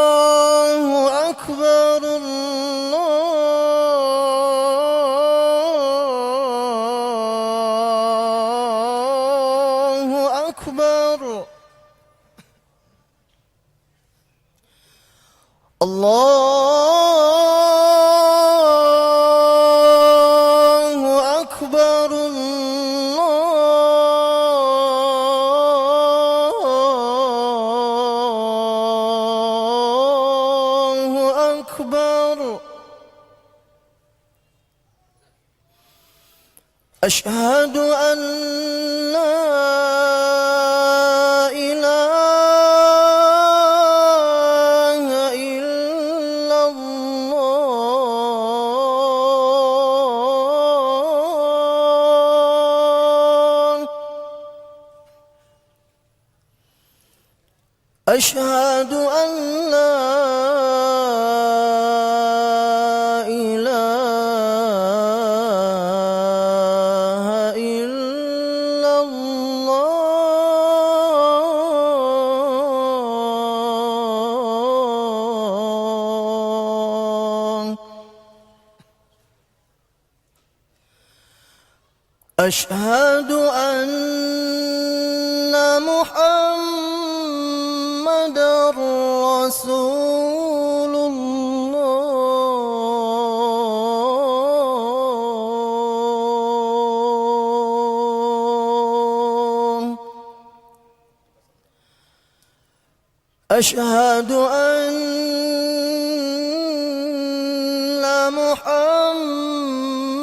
الله أكبر الله أكبر الله أكبر الله أكبر أشهد أن لا إله إلا الله أشهد أن لا إله إلا الله أشهد أن محمدًا رسول الله أشهد أن محمدًا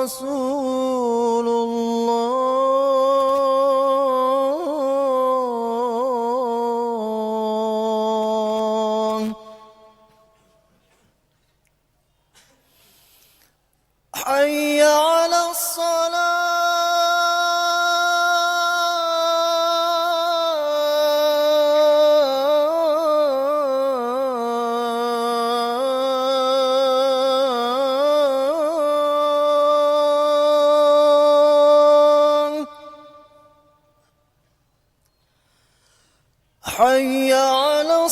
رسول الله حي على الصلاة حي على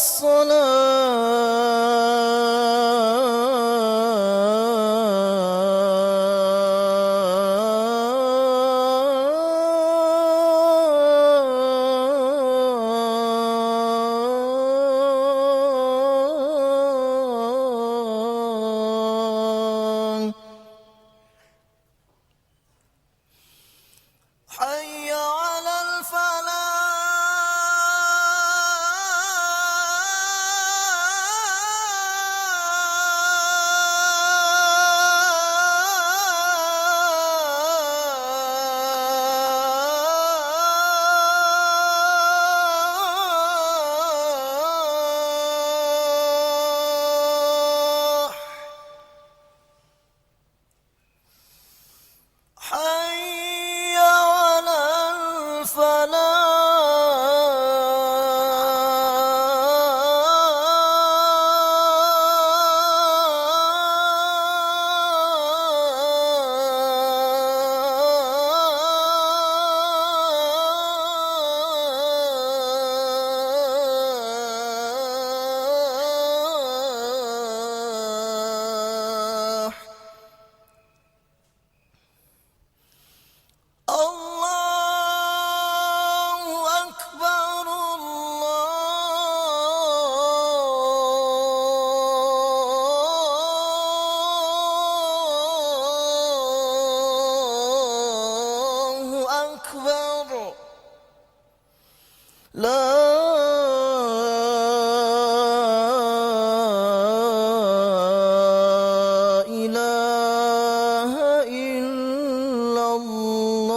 الصلاة حي على الفلاح حي على الفلاح الله أكبر الله أكبر لا إله إلا الله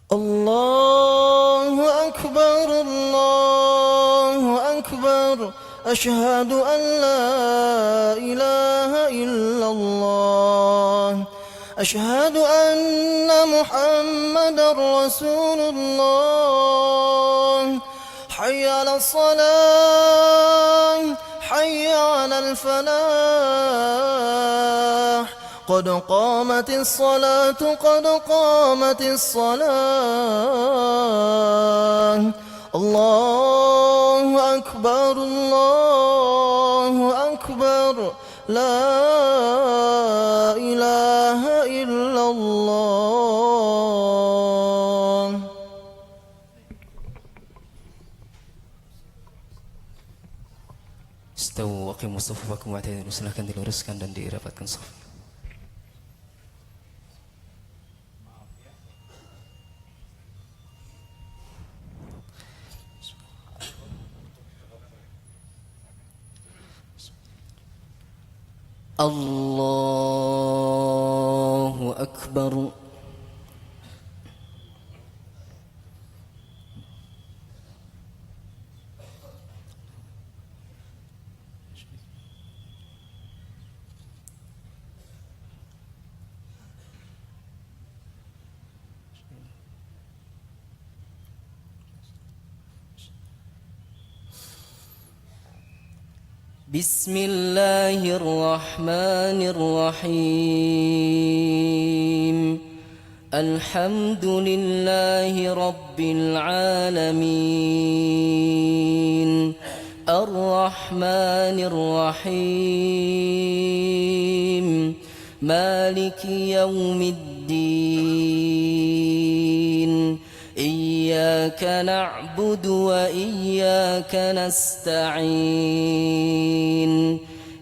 الله أكبر الله أكبر أشهد أن لا إله إلا الله أشهد أن محمدا رسول الله حي على الصلاة حي على الفلاح قد قامت الصلاة قد قامت الصلاة الله أكبر الله أكبر لا إله إلا الله. Istawu waqimu sufufakum wa'tadilu, silahkan diluruskan dan dirapatkan shaf. Allahu Akbar. بسم الله الرحمن الرحيم الحمد لله رب العالمين الرحمن الرحيم مالك يوم الدين إياك نعبد وإياك نستعين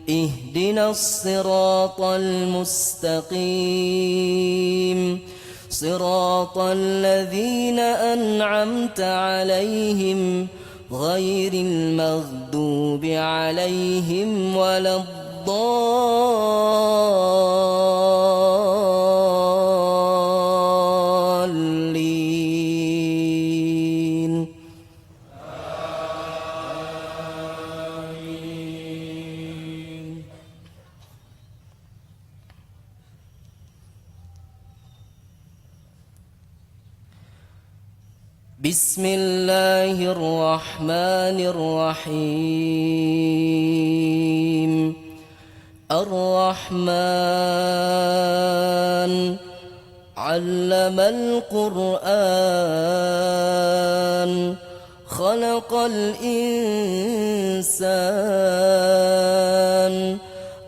اهدنا الصراط المستقيم صراط الذين أنعمت عليهم غير المغضوب عليهم ولا الضالين. بسم الله الرحمن الرحيم الرحمن علم القرآن خلق الإنسان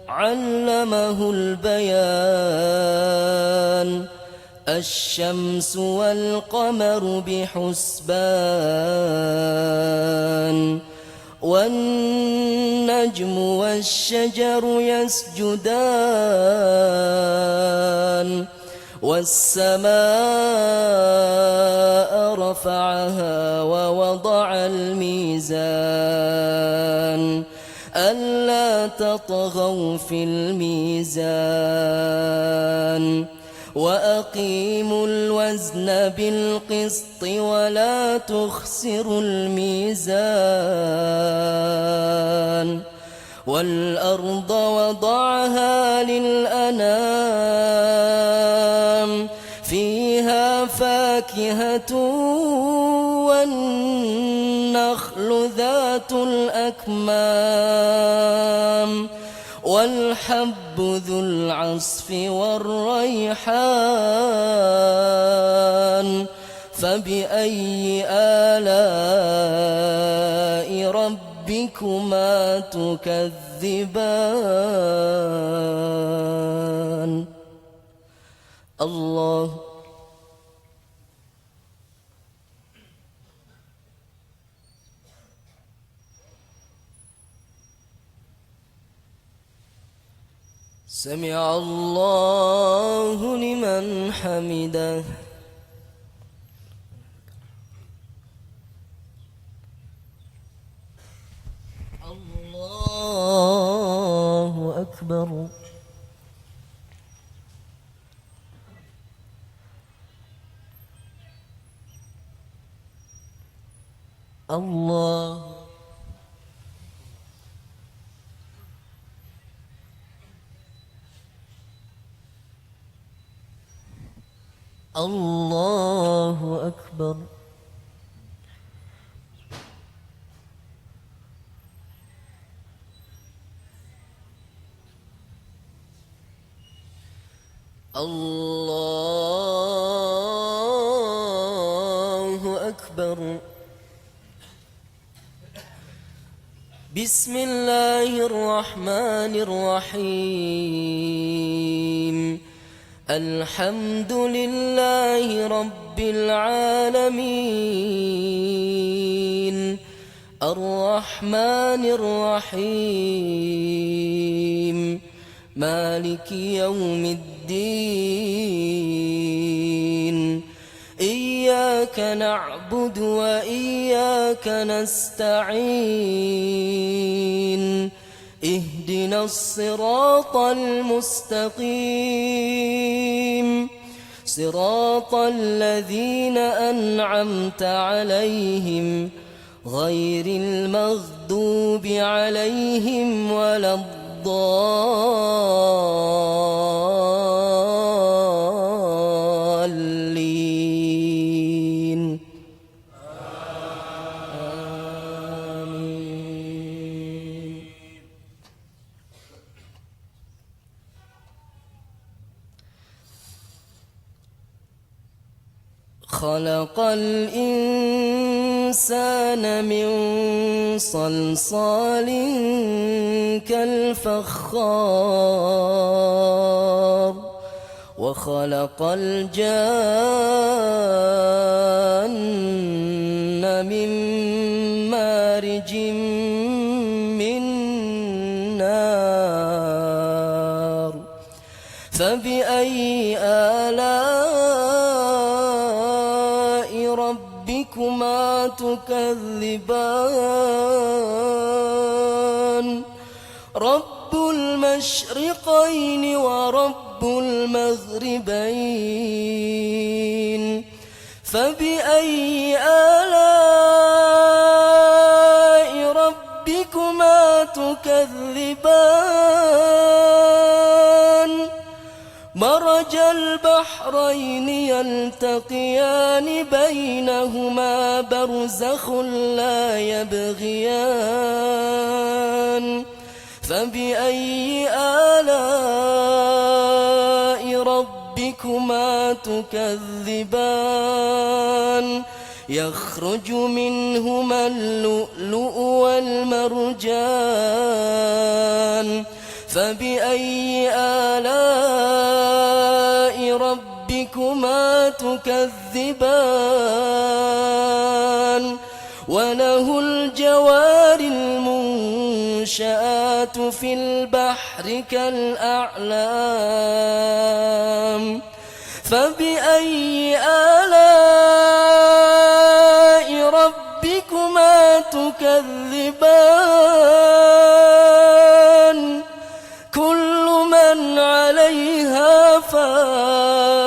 علمه البيان الشمس والقمر بحسبان والنجم والشجر يسجدان والسماء رفعها ووضع الميزان ألا تطغوا في الميزان وأقيموا الوزن بالقسط ولا تخسروا الميزان والأرض وضعها للأنام فيها فاكهة والنخل ذات الأكمام والحب ذو العصف والريحان فبأي آلاء ربكما تكذبان. الله سمع الله لمن حمده. الله أكبر. الله الله أكبر. الله أكبر. بسم الله الرحمن الرحيم. الحمد لله رب العالمين الرحمن الرحيم مالك يوم الدين. إياك نعبد وإياك نستعين. اهدنا الصراط المستقيم صراط الذين أنعمت عليهم غير المغضوب عليهم ولا الضالين. خلق الإنسان من صلصال كالفخار وخلق الجان من مارج من نار. فبأي آلاء ربكما تكذبان؟ رب المشرقين ورب المغربين. فبأي آلاء ربكما تكذبان؟ مرج البحرين يلتقيان بينهما برزخ لا يبغيان. فبأي آلاء ربكما تكذبان؟ يخرج منهما اللؤلؤ والمرجان. فبأي آلاء ربكما تكذبان؟ وله الجوار المنشآت في البحر كالأعلام. فبأي آلاء ربكما تكذبان؟ كل من عليها فان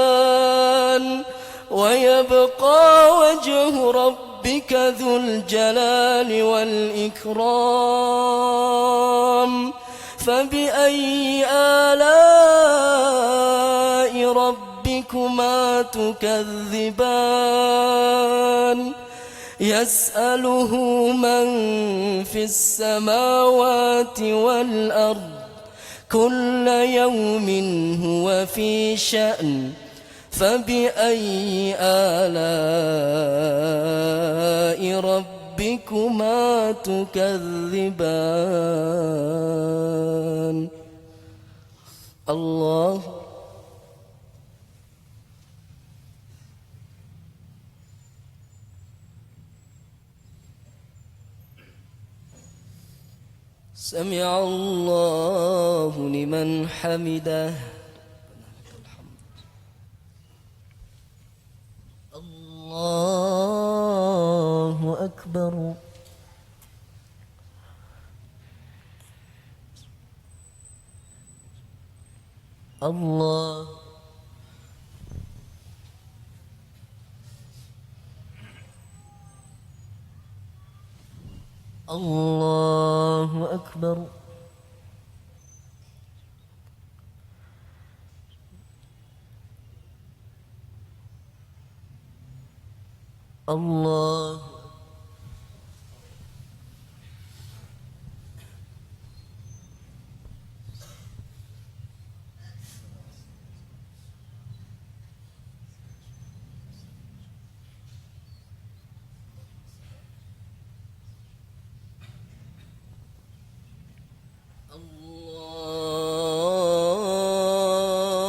ويبقى وجه ربك ذو الجلال والإكرام. فبأي آلاء ربكما تكذبان؟ يسأله من في السماوات والأرض كل يوم هو في شأن. فبأي آلاء ربكما تكذبان؟ الله سمع الله لمن حمده. الله أكبر. الله الله أكبر. الله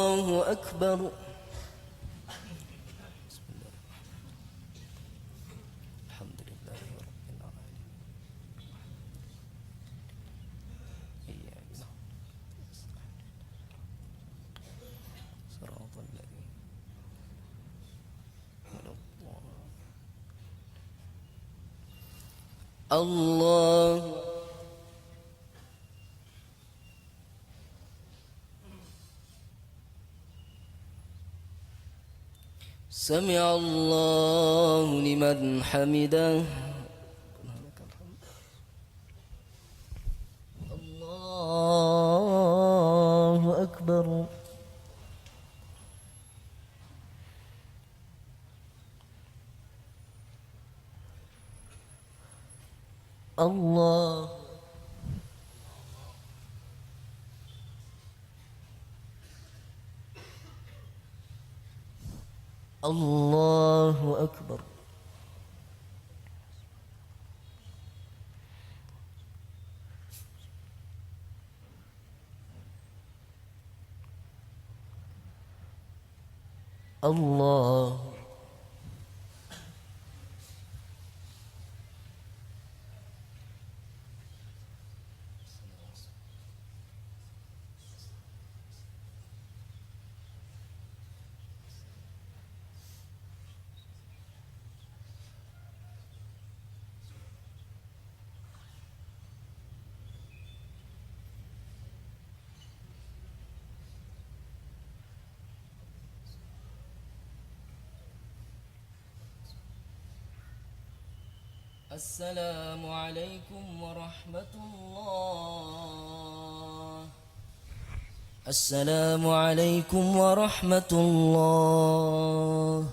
الله أكبر. الحمد لله رب العالمين. إياك نعبد صراط الذين أنعمت عليهم. الله سمع الله لمن حمده. الله أكبر. الله الله أكبر. الله السلام عليكم ورحمة الله. السلام عليكم ورحمة الله.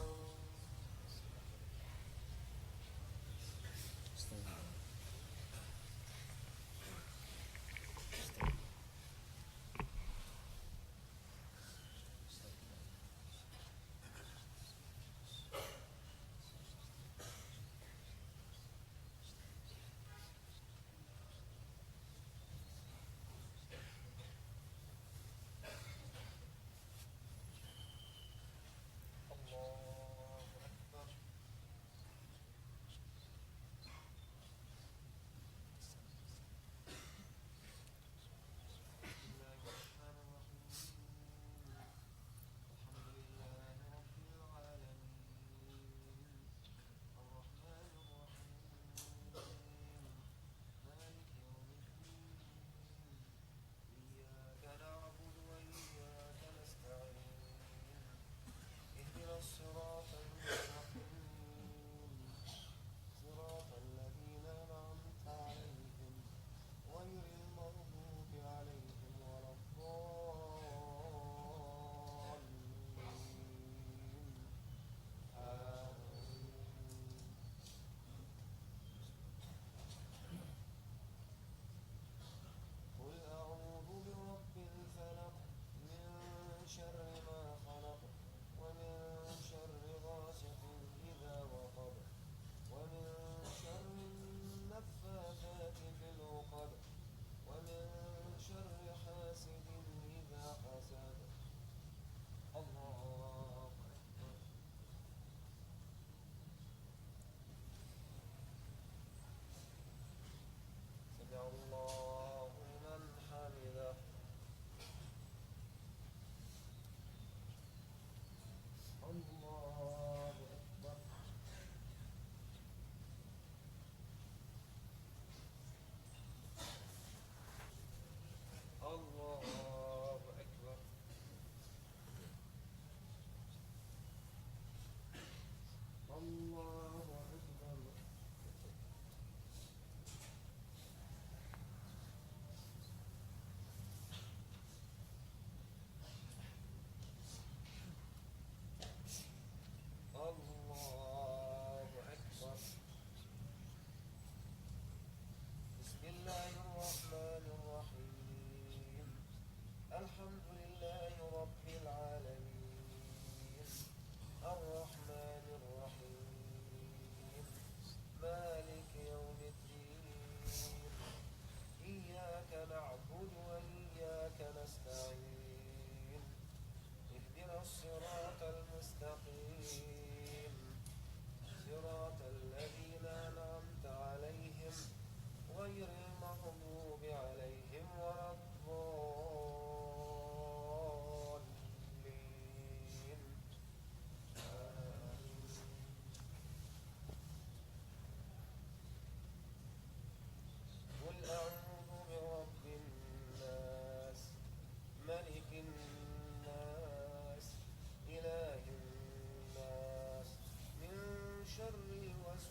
الله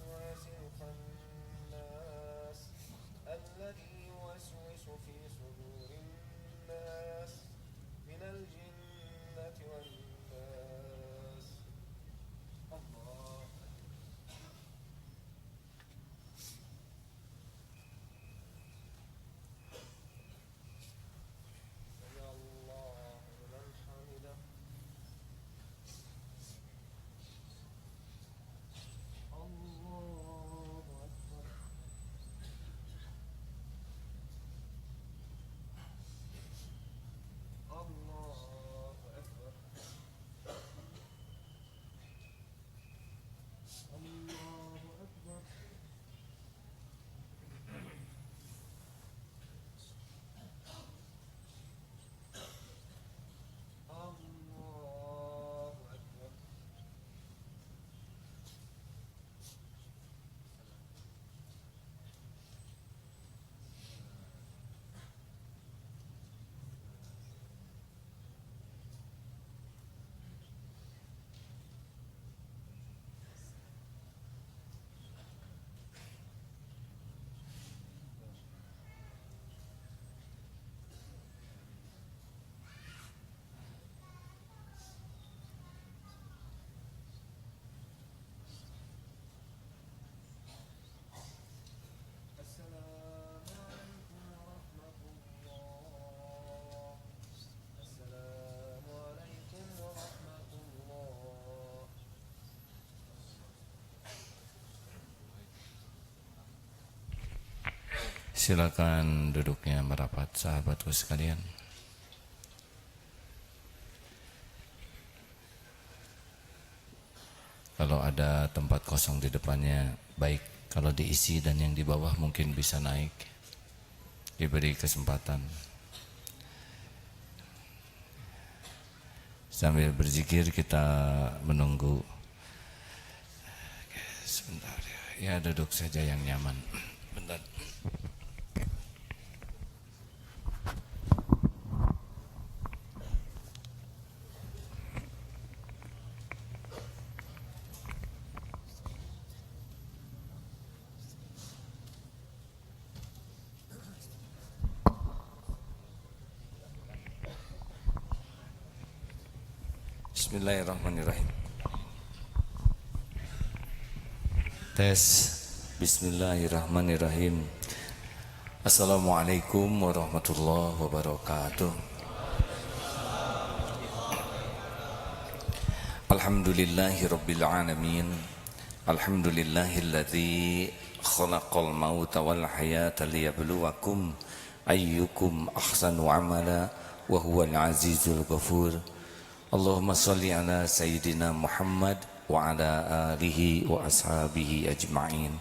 الوسواس الخناس الذي يوسوس في صدور الناس من الجنة والناس. الله. سمع الله لمن حمده. الله أكبر. الله أكبر. الله أكبر. الله أكبر. السلام عليكم ورحمة الله. السلام عليكم ورحمة الله. Silakan duduknya merapat sahabatku sekalian. Kalau ada tempat kosong di depannya baik, kalau diisi dan yang di bawah mungkin bisa naik, diberi kesempatan. Sambil berzikir kita menunggu. Oke, sebentar ya, duduk saja yang nyaman. Bentar. Bismillahirrahmanirrahim. Tes. Bismillahirrahmanirrahim. Assalamualaikum warahmatullahi wabarakatuh. Alhamdulillahi rabbil alamin. Alhamdulillahilladzi khalaqal mauta wal hayata liyabluwakum ayyukum ahsanu amala wa huwal azizul ghafur. Allahumma salli ala Sayyidina Muhammad wa ala alihi wa ashabihi ajma'in.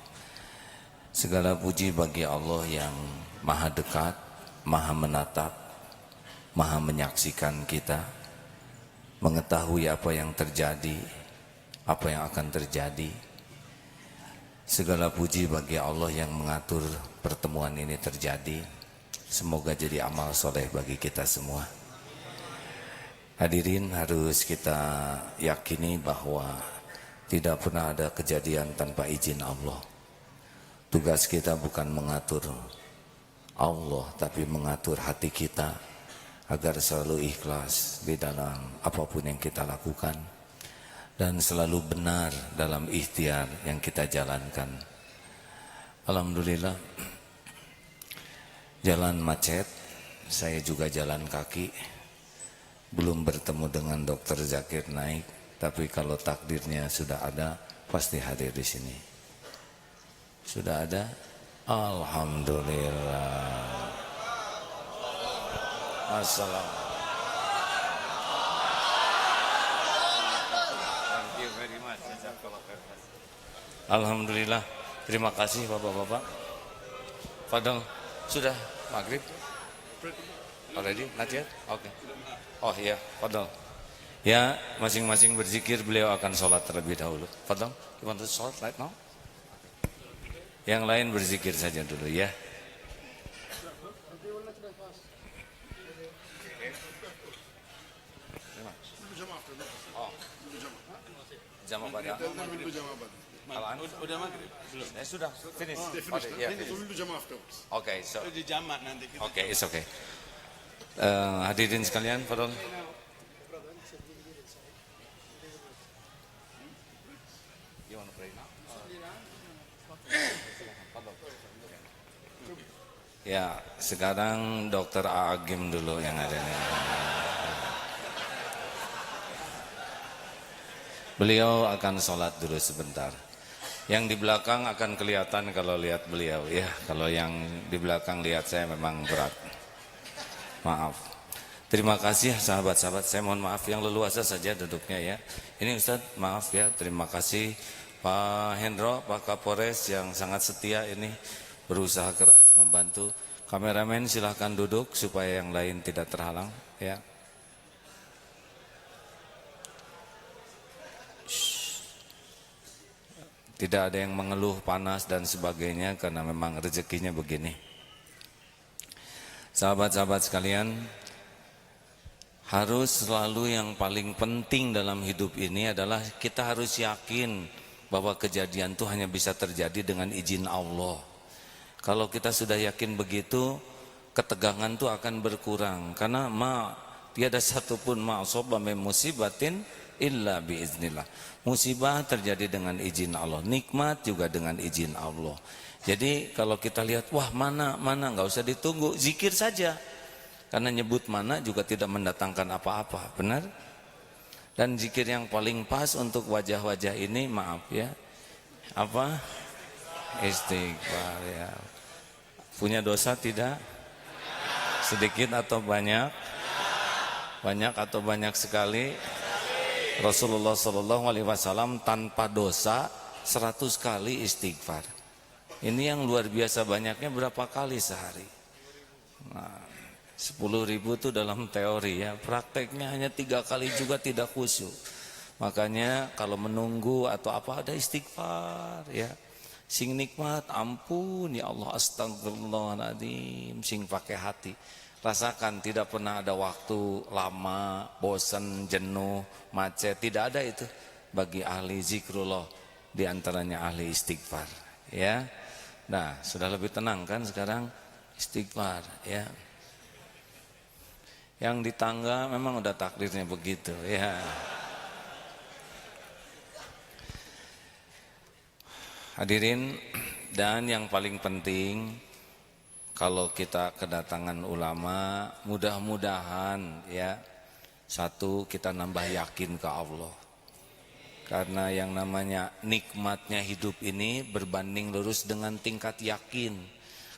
Segala puji bagi Allah yang maha dekat, maha menatap, maha menyaksikan kita, mengetahui apa yang terjadi, apa yang akan terjadi. Segala puji bagi Allah yang mengatur pertemuan ini terjadi. Semoga jadi amal soleh bagi kita semua. Hadirin, harus kita yakini bahwa tidak pernah ada kejadian tanpa izin Allah. Tugas kita bukan mengatur Allah, tapi mengatur hati kita agar selalu ikhlas di dalam apapun yang kita lakukan dan selalu benar dalam ikhtiar yang kita jalankan. Alhamdulillah, jalan macet, saya juga jalan kaki. Belum bertemu dengan Dokter Zakir Naik, tapi kalau takdirnya sudah ada, pasti hadir di sini. Sudah ada? Alhamdulillah. Assalamualaikum. Thank you very much. Alhamdulillah. Terima kasih Bapak-bapak. Fadal, sudah maghrib? Already? Not yet? Oke. Oh iya, Fadal. Ya, masing-masing berzikir, beliau akan sholat terlebih dahulu. Fadal, you want to sholat right now? Yang lain berzikir saja dulu ya. Oh. Jamaah pada. Udah maghrib? Belum. Sudah finish. Dulu jamaah afterwards. Okay, so Di jamak nanti kita. okay, it's okay. Hadirin sekalian, Fadol. You want to pray now? Ya, sekarang Dokter Agim dulu yang ada nih. Beliau akan sholat dulu sebentar. Yang di belakang akan kelihatan kalau lihat beliau ya. Kalau yang di belakang lihat saya memang berat. Maaf. Terima kasih sahabat-sahabat. Saya mohon maaf yang leluasa saja duduknya ya. Ini Ustadz maaf ya. Terima kasih Pak Hendro, Pak Kapolres yang sangat setia ini berusaha keras membantu. Kameramen silahkan duduk supaya yang lain tidak terhalang ya. Tidak ada yang mengeluh panas dan sebagainya karena memang rezekinya begini. Sahabat-sahabat sekalian, harus selalu yang paling penting dalam hidup ini adalah kita harus yakin bahwa kejadian itu hanya bisa terjadi dengan izin Allah. Kalau kita sudah yakin begitu, ketegangan itu akan berkurang karena tiada satupun ma'asaba min musibatin illa biiznillah. Musibah terjadi dengan izin Allah, nikmat juga dengan izin Allah. Jadi kalau kita lihat wah mana nggak usah ditunggu, zikir saja. Karena nyebut mana juga tidak mendatangkan apa-apa, benar? Dan zikir yang paling pas untuk wajah-wajah ini maaf ya. Apa? Istighfar ya. Punya dosa tidak? Sedikit atau banyak? Banyak atau banyak sekali? Rasulullah SAW tanpa dosa 100 kali istighfar. Ini yang luar biasa banyaknya berapa kali sehari? Nah, 10.000 itu dalam teori ya. Prakteknya hanya 3 kali juga tidak khusyuk. Makanya kalau menunggu atau apa ada istighfar ya. Sing nikmat, ampun ya Allah, astagfirullahaladzim. Sing pakai hati. Rasakan tidak pernah ada waktu lama, bosan, jenuh, macet. Tidak ada itu bagi ahli zikrullah, diantaranya ahli istighfar ya. Nah sudah lebih tenang kan sekarang istighfar ya. Yang di tangga memang udah takdirnya begitu ya. Hadirin, dan yang paling penting kalau kita kedatangan ulama, mudah-mudahan ya, satu kita nambah yakin ke Allah. Karena yang namanya nikmatnya hidup ini berbanding lurus dengan tingkat yakin.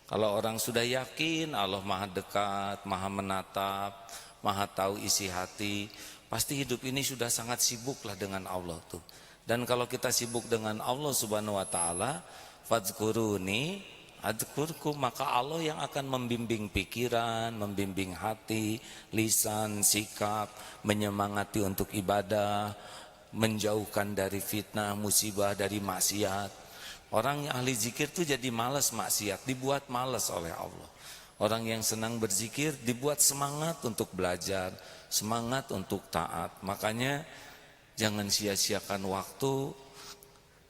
Kalau orang sudah yakin Allah maha dekat, maha menatap, maha tahu isi hati, pasti hidup ini sudah sangat sibuk lah dengan Allah tuh. Dan kalau kita sibuk dengan Allah subhanahu wa ta'ala, fadzkuruni adzkurkum, maka Allah yang akan membimbing pikiran, membimbing hati, lisan, sikap, menyemangati untuk ibadah, menjauhkan dari fitnah, musibah, dari maksiat. Orang yang ahli zikir itu jadi malas maksiat, dibuat malas oleh Allah. Orang yang senang berzikir dibuat semangat untuk belajar, semangat untuk taat. Makanya jangan sia-siakan waktu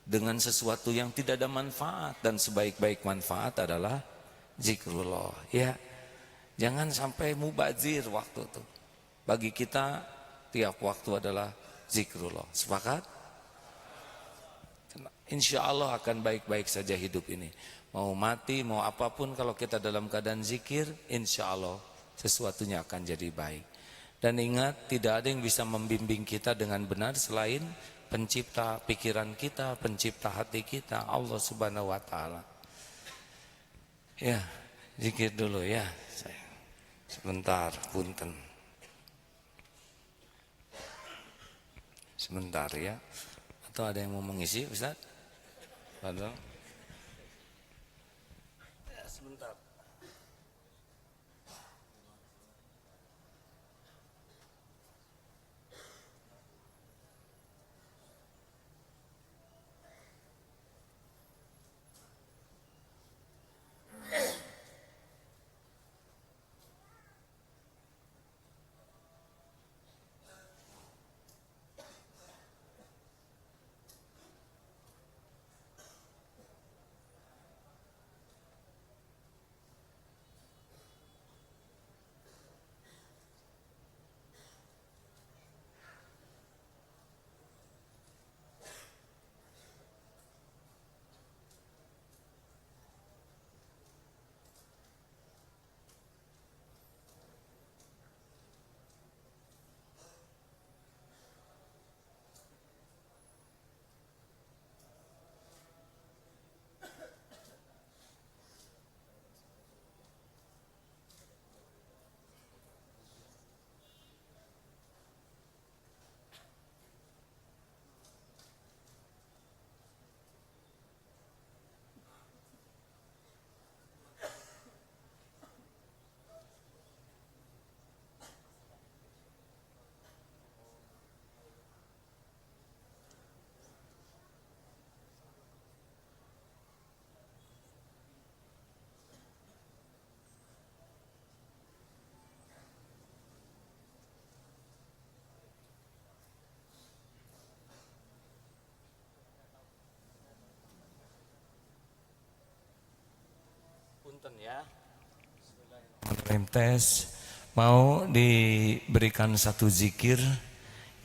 dengan sesuatu yang tidak ada manfaat, dan sebaik-baik manfaat adalah zikrullah ya. Jangan sampai mubazir waktu itu. Bagi kita tiap waktu adalah zikrullah. Sepakat? Insya Allah akan baik-baik saja hidup ini. Mau mati, mau apapun, kalau kita dalam keadaan zikir, insya Allah sesuatunya akan jadi baik. Dan ingat, tidak ada yang bisa membimbing kita dengan benar selain pencipta pikiran kita, pencipta hati kita, Allah subhanahu wa ta'ala. Ya, zikir dulu ya. Sebentar, punten. Sebentar ya. Atau ada yang mau mengisi, Ustaz? Padahal. Ya, sebentar. Tes mau diberikan satu zikir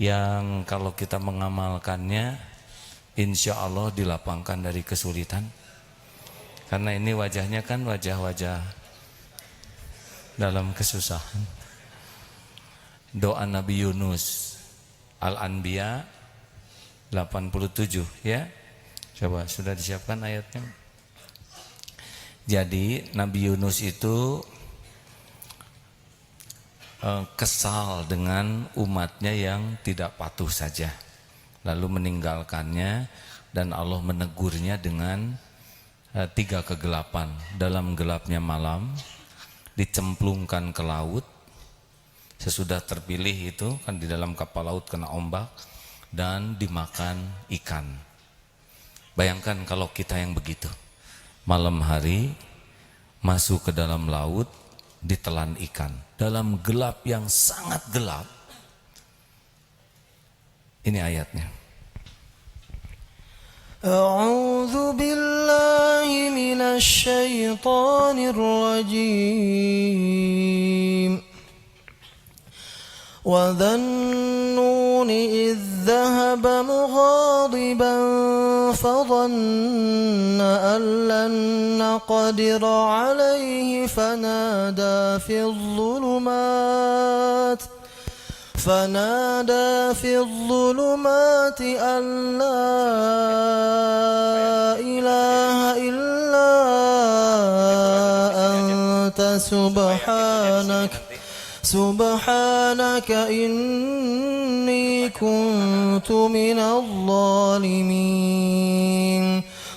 yang kalau kita mengamalkannya insya Allah dilapangkan dari kesulitan. Karena ini wajahnya kan wajah-wajah dalam kesusahan. Doa Nabi Yunus Al-Anbiya 87 ya. Coba sudah disiapkan ayatnya. Jadi Nabi Yunus itu kesal dengan umatnya yang tidak patuh saja, lalu meninggalkannya, dan Allah menegurnya dengan 3 kegelapan. Dalam gelapnya malam dicemplungkan ke laut, sesudah terpilih itu kan di dalam kapal laut kena ombak dan dimakan ikan. Bayangkan kalau kita yang begitu, malam hari masuk ke dalam laut ditelan ikan dalam gelap yang sangat gelap. Ini ayatnya. A'udzu billahi minasy syaithanir rajim. Wa dhannuni idh dhahaba mughadiban fadhanna an lan naqdir alayhi fanada في الظلمات أن لا إله إلا أنت سبحانك إني كنت من الظالمين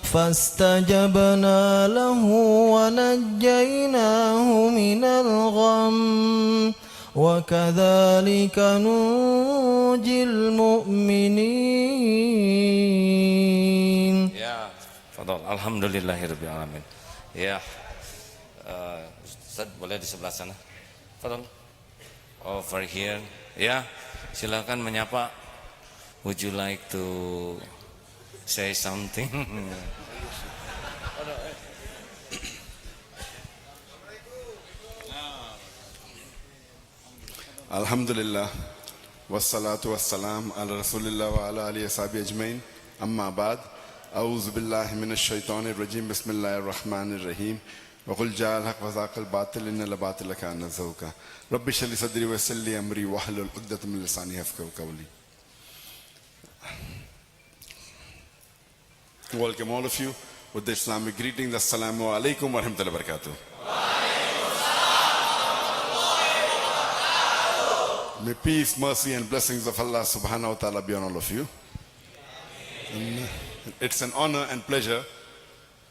فاستجبنا له ونجيناه من الغم وكذلك ننجي المؤمنين. Ya, fadhal. Alhamdulillahirabbil alamin. Ya, Ustaz boleh di sebelah sana. Fadhal. Over here. Ya, silakan menyapa. Would you like to say something? Alhamdulillah, wassalatu wassalam ala rasulillah wa ala alihi sahbihi ajmain. Amma ba'd. A'udzu billahi minash shaitanir rajim. Bismillahir rahmanir rahim. Wa qul ja'al haqq wa zaqal batil innal batila kana zahuqa. Rabbi shrah li sadri wa yassir li amri wahlul 'uqdatam min lisani yafqahu qawli. Welcome all of you with the Islamic greetings. Assalamu alaikum wa rahmatullahi wa barakatuh. May peace, mercy and blessings of Allah subhanahu wa ta'ala be on all of you. And it's an honor and pleasure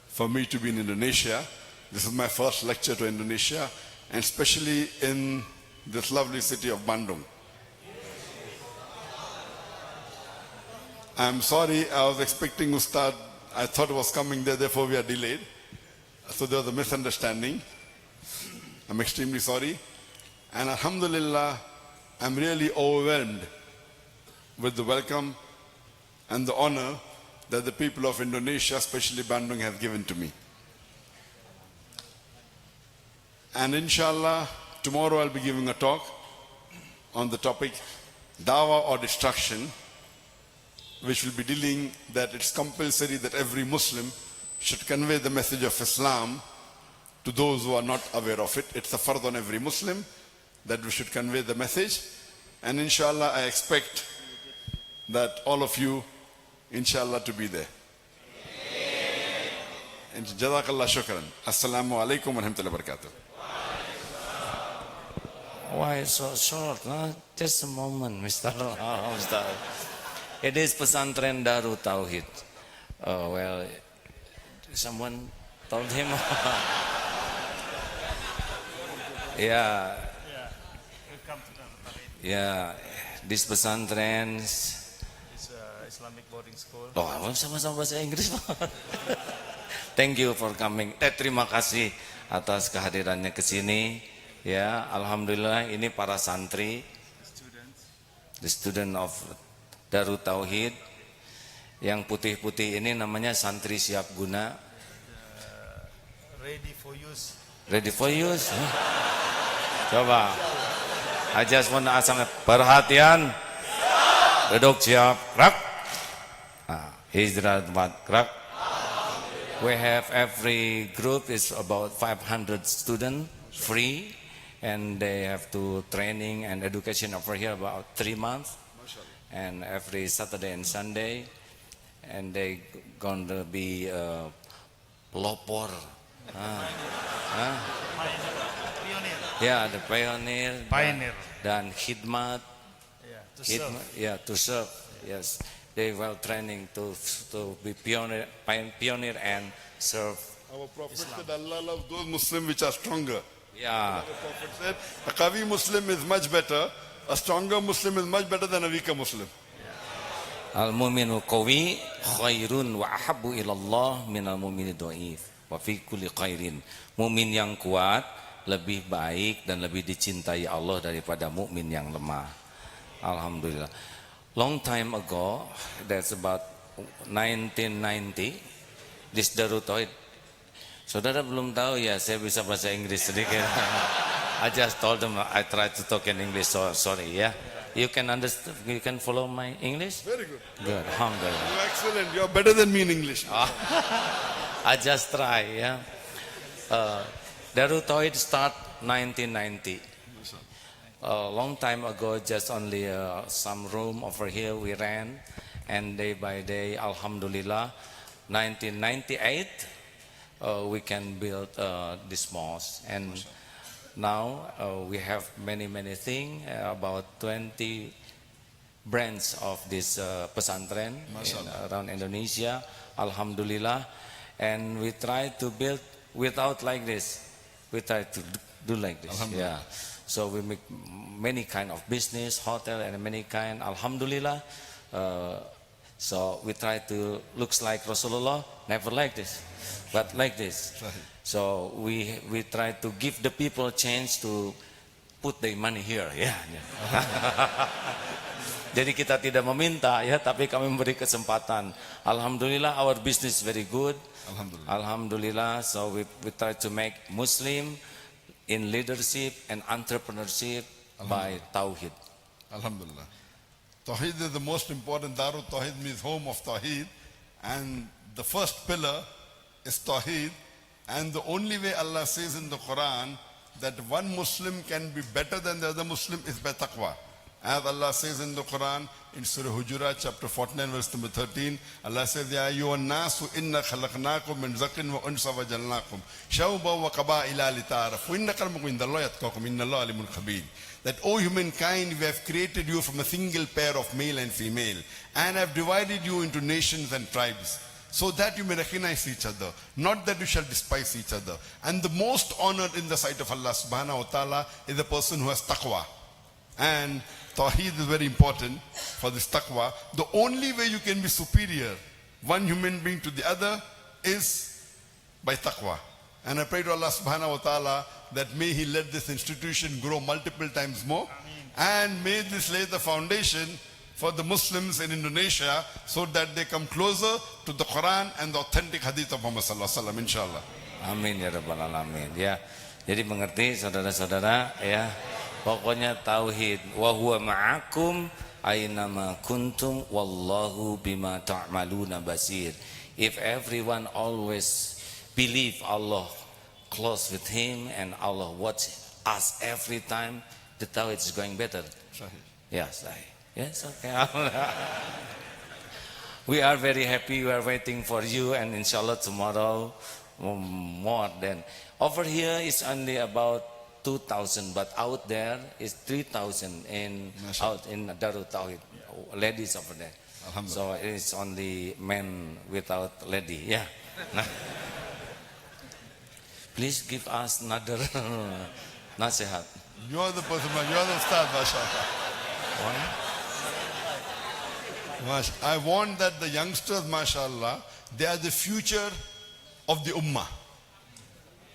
for me to be in Indonesia. This is my first lecture to Indonesia, and especially in this lovely city of Bandung. I'm sorry, I was expecting Ustad. I thought it was coming there, therefore we are delayed. So there was a misunderstanding. I'm extremely sorry. And alhamdulillah, I'm really overwhelmed with the welcome and the honor that the people of Indonesia, especially Bandung, have given to me. And inshallah, tomorrow I'll be giving a talk on the topic Dawah or Destruction, which will be dealing that it's compulsory that every Muslim should convey the message of Islam to those who are not aware of it. It's a fard on every Muslim that we should convey the message, and inshallah I expect that all of you inshallah to be there. And jazakallah shukran. Assalamu alaikum wa rahmatullahi wa barakatuh. Why so short? Huh? Just a moment, Mr. Ustaz. It is Pesantren Darut Tauhid. Oh, well, someone told him. Yeah. Yeah, this pesantren It's Islamic boarding school. Oh, sama-sama bahasa Inggris, Pak. Thank you for coming. Terima kasih atas kehadirannya ke sini. Ya, alhamdulillah ini para santri, the student of Darut Tauhid. Yang putih-putih ini namanya santri siap guna. Ready for use Ready for use? Coba. I just want to ask something. Perhatian. Duduk siap. Gerak. Hijrah tempat. Gerak. We have every group is about 500 students free, and they have to training and education over here about 3 months, and every Saturday and Sunday, and they gonna be pelopor. Ya, the pioneer. Dan khidmat. Yeah, To to serve. serve. Yes, they were training to be pioneer and serve. Our Prophet said Allah loves those Muslims which are stronger. Yeah, The Prophet said a Qawi Muslim is much better, a stronger Muslim is much better than a weaker Muslim. al-mu'minu qawi khairun wa ahabbu ilallah minal mu'mini dhaif wa fi kulli khairin. Mukmin yang kuat lebih baik dan lebih dicintai Allah daripada mukmin yang lemah. Alhamdulillah. Long time ago, that's about 1990, this Darut Tauhid. Saudara belum tahu ya, saya bisa bahasa Inggris sedikit. I just told them I try to talk in English, so sorry ya. You can understand, you can follow my English? Very good. Good, alhamdulillah. You're excellent. You're better than me in English. I just try, yeah. Darut Tauhid start 1990. A long time ago, just only some room over here we ran, and day by day, alhamdulillah, 1998, we can build this mosque, and now we have many things, about 20 branches of this pesantren around Indonesia, alhamdulillah, and we try to build without like this. We try to do like this, yeah. So we make many kind of business, hotel, and many kind, alhamdulillah. So we try to looks like Rasulullah, never like this, but like this. So we try to give the people a chance to put their money here, yeah. Jadi kita tidak meminta ya, tapi kami memberi kesempatan. Alhamdulillah, our business very good. Alhamdulillah. So we try to make Muslim in leadership and entrepreneurship by Tauhid. Alhamdulillah. Tawheed is the most important. Darut Tawheed means home of Tawheed. And the first pillar is Tawheed. And the only way Allah says in the Quran that one Muslim can be better than the other Muslim is by taqwa. As Allah says in the Quran, in Surah Hujurat, chapter 49, verse number 13, Allah says, Ya ayyuhan nasu inna khalaqnakum min zakin wa unsa wa jalnakum shawba wa qaba'ila lita'arafu inna karmakum indallahi yatqakum inna Allah alimun khabir. That, O humankind, we have created you from a single pair of male and female, and have divided you into nations and tribes, so that you may recognize each other, not that you shall despise each other. And the most honored in the sight of Allah subhanahu wa ta'ala is the person who has taqwa. And Tawheed is very important for this taqwa. The only way you can be superior, one human being to the other, is by taqwa. And I pray to Allah subhanahu wa ta'ala that may He let this institution grow multiple times more. And may this lay the foundation for the Muslims in Indonesia so that they come closer to the Quran and the authentic hadith of Muhammad sallallahu alaihi wasallam, inshallah. Amin ya rabbal alamin. Ya, jadi mengerti saudara-saudara ya. Pokoknya tauhid, wa huwa ma'akum aynama kuntum wallahu bima ta'maluna basir. If everyone always believe Allah close with him and Allah watch us every time, the tauhid is going better. Yes, yes, okay. We are very happy. We are waiting for you, and inshallah tomorrow more than over here is only about 2,000, but out there is 3,000 out in Darut Tauhid, ladies over there. So it's only men without lady. Yeah. Please give us another nasihat. You are the person, you are the ustad, mashallah. I want that the youngsters, mashallah, they are the future of the ummah.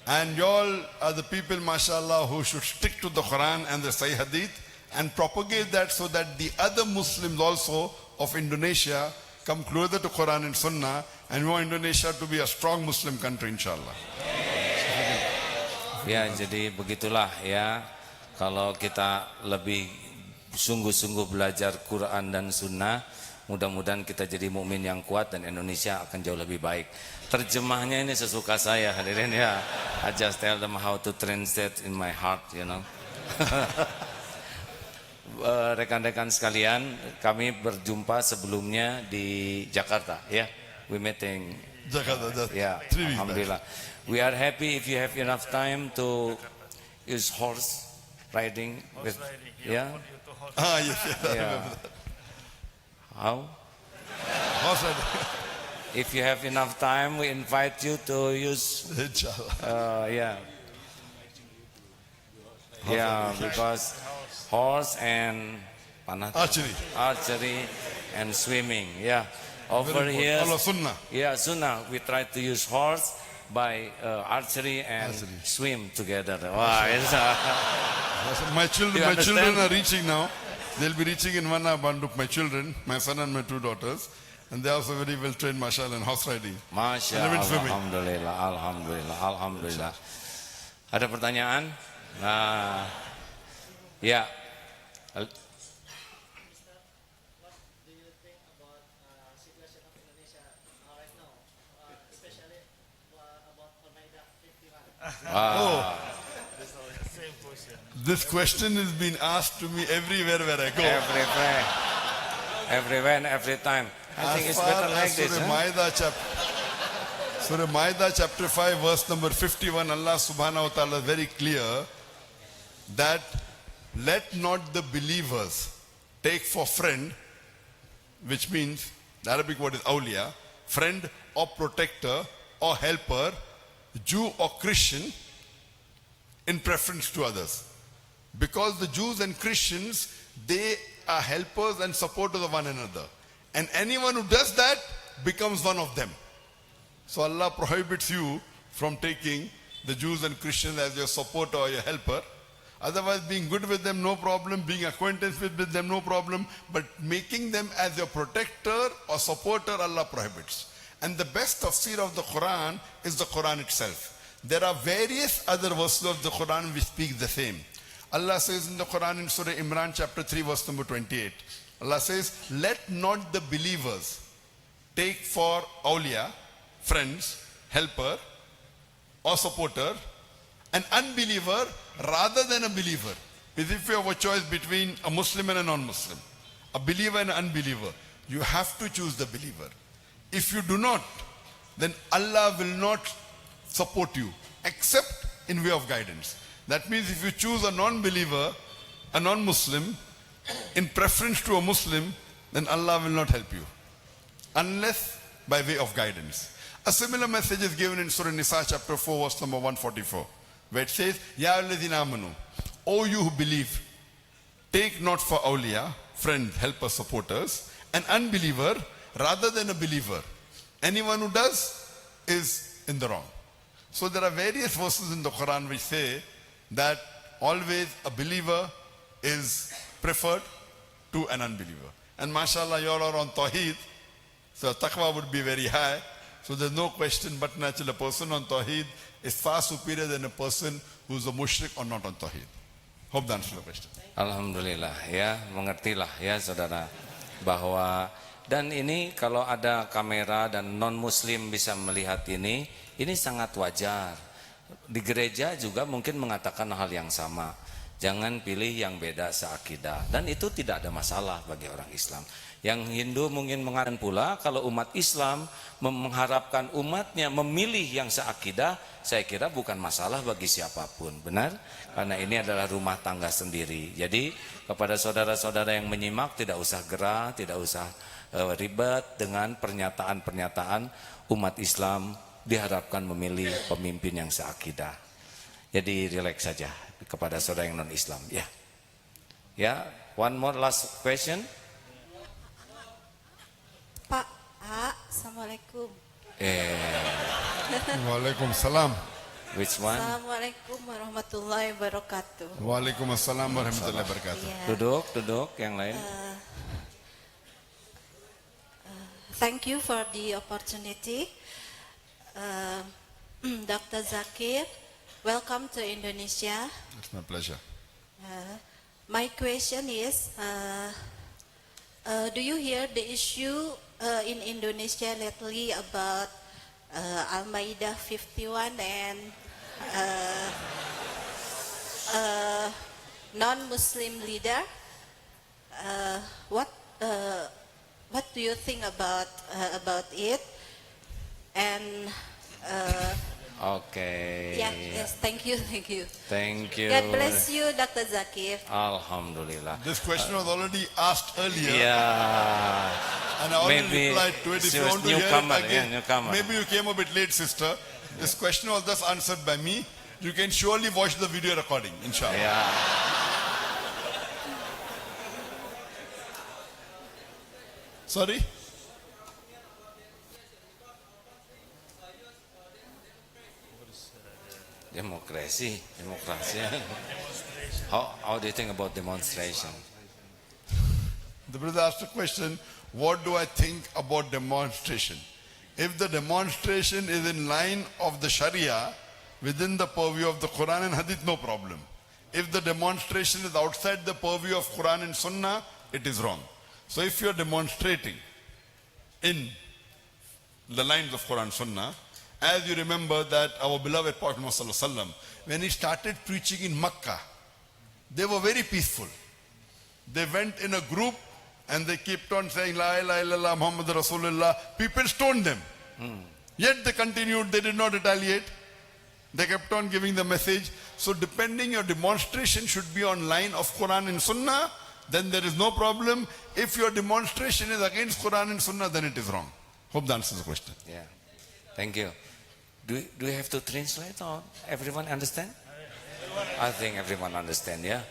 And you all are the people, mashallah, who should stick to the Quran and the Sahih Hadith and propagate that so that the other Muslims also of Indonesia come closer to Quran and Sunnah, and we want Indonesia to be a strong Muslim country, inshallah. Ya, jadi begitulah ya. Kalau kita lebih sungguh-sungguh belajar Quran dan Sunnah, mudah-mudahan kita jadi mukmin yang kuat dan Indonesia akan jauh lebih baik. Terjemahnya ini sesuka saya hadirin ya. I just tell them how to translate in my heart, you know. Rekan-rekan sekalian, kami berjumpa sebelumnya di Jakarta ya. We meeting Jakarta, just ya. 3 weeks back. Alhamdulillah. We are happy if you have enough time to use horse riding with yeah. Yes, I Yeah. remember that. How? Horse riding. If you have enough time, we invite you to use Inshallah. yeah. Yeah, because horse and panah, archery and swimming. Yeah. Over Very here, important. Allah Sunnah. yeah, Sunnah. We try to use horse by archery and swim together. Wow, it's, My You children understand? are reaching now. They'll be reaching in Manna Banduk, my children, my son and my 2 daughters. And they are also very well trained, mashallah, in horse riding. Masya And even Allah, swimming. alhamdulillah, alhamdulillah, alhamdulillah. Ada pertanyaan? Nah, ya. This question is being asked to me everywhere where I go. Everywhere and every time. I think As it's far better like as this. Surah Maida chapter 5 verse number 51, Allah subhanahu wa ta'ala is very clear that let not the believers take for friend, which means the Arabic word is awliya, friend or protector or helper, Jew or Christian in preference to others. Because the Jews and Christians, they are helpers and supporters of one another. And anyone who does that becomes one of them. So Allah prohibits you from taking the Jews and Christians as your supporter or your helper. Otherwise, being good with them, no problem. Being acquaintance with them, no problem. But making them as your protector or supporter, Allah prohibits. And the best tafsir of the Quran is the Quran itself. There are various other verses of the Quran which speak the same. Allah says in the Quran in Surah Imran chapter 3 verse number 28. Allah says, let not the believers take for awliya, friends, helper or supporter, an unbeliever rather than a believer. As if you have a choice between a Muslim and a non-Muslim, a believer and an unbeliever, you have to choose the believer. If you do not, then Allah will not support you except in way of guidance. That means if you choose a non-believer, a non-Muslim, in preference to a Muslim, then Allah will not help you unless by way of guidance. A similar message is given in Surah Nisa chapter 4 verse number 144, where it says, Ya alladhina amanu, O you who believe, take not for awliya, friends, helpers, supporters, an unbeliever rather than a believer. Anyone who does is in the wrong. So there are various verses in the Quran which say that always a believer is preferred to an unbeliever. And mashallah, you all are on Tawheed, so taqwa would be very high. So there's no question, but naturally a person on Tawheed is far superior than a person who is a mushrik or not on Tawheed. Hope that answers the question. Alhamdulillah ya, mengertilah ya saudara bahwa dan ini kalau ada kamera dan non muslim bisa melihat ini sangat wajar. Di gereja juga mungkin mengatakan hal yang sama. Jangan pilih yang beda seakidah, dan itu tidak ada masalah bagi orang Islam. Yang Hindu mungkin mengatakan pula kalau umat Islam mengharapkan umatnya memilih yang seakidah, saya kira bukan masalah bagi siapapun, benar? Karena ini adalah rumah tangga sendiri. Jadi kepada saudara-saudara yang menyimak, tidak usah gerah, tidak usah ribet dengan pernyataan-pernyataan umat Islam diharapkan memilih pemimpin yang seakidah. Jadi relax saja kepada saudara yang non Islam ya. Ya, one more last question. Pak, Assalamualaikum. Waalaikumsalam. Which one? Assalamualaikum warahmatullahi wabarakatuh. Waalaikumsalam warahmatullahi wabarakatuh. Duduk yang lain. Thank you for the opportunity. Dr. Zakir, welcome to Indonesia. It's my pleasure. My question is, do you hear the issue in Indonesia lately about Al-Ma'idah 51 and non-Muslim leader? What do you think about it? And Okay. yeah, yes, thank you. Thank you. God bless you, Dr. Zakir. Alhamdulillah. This question was already asked earlier. Yeah. And I already Maybe replied to it. If she you was want to hear newcomer, it again, yeah, newcomer. maybe you came a bit late, sister. This question was just answered by me. You can surely watch the video recording, inshallah. Yeah. Sorry? Democracy. How do you think about demonstration? The brother asked a question, what do I think about demonstration? If the demonstration is in line of the Sharia, within the purview of the Quran and Hadith, no problem. If the demonstration is outside the purview of Quran and Sunnah, it is wrong. So if you are demonstrating in the lines of Quran and Sunnah, as you remember that our beloved Prophet Muhammad Sallallahu Alaihi Wasallam, when he started preaching in Makkah, they were very peaceful. They went in a group and they kept on saying, La ilaha illallah Muhammad Rasulullah. People stoned them. Yet they continued, they did not retaliate. They kept on giving the message. So depending your demonstration should be on line of Quran and Sunnah, then there is no problem. If your demonstration is against Quran and Sunnah, then it is wrong. Hope that answers the question. Yeah. Thank you. Do we have to translate or everyone understand? I think everyone understand, yeah?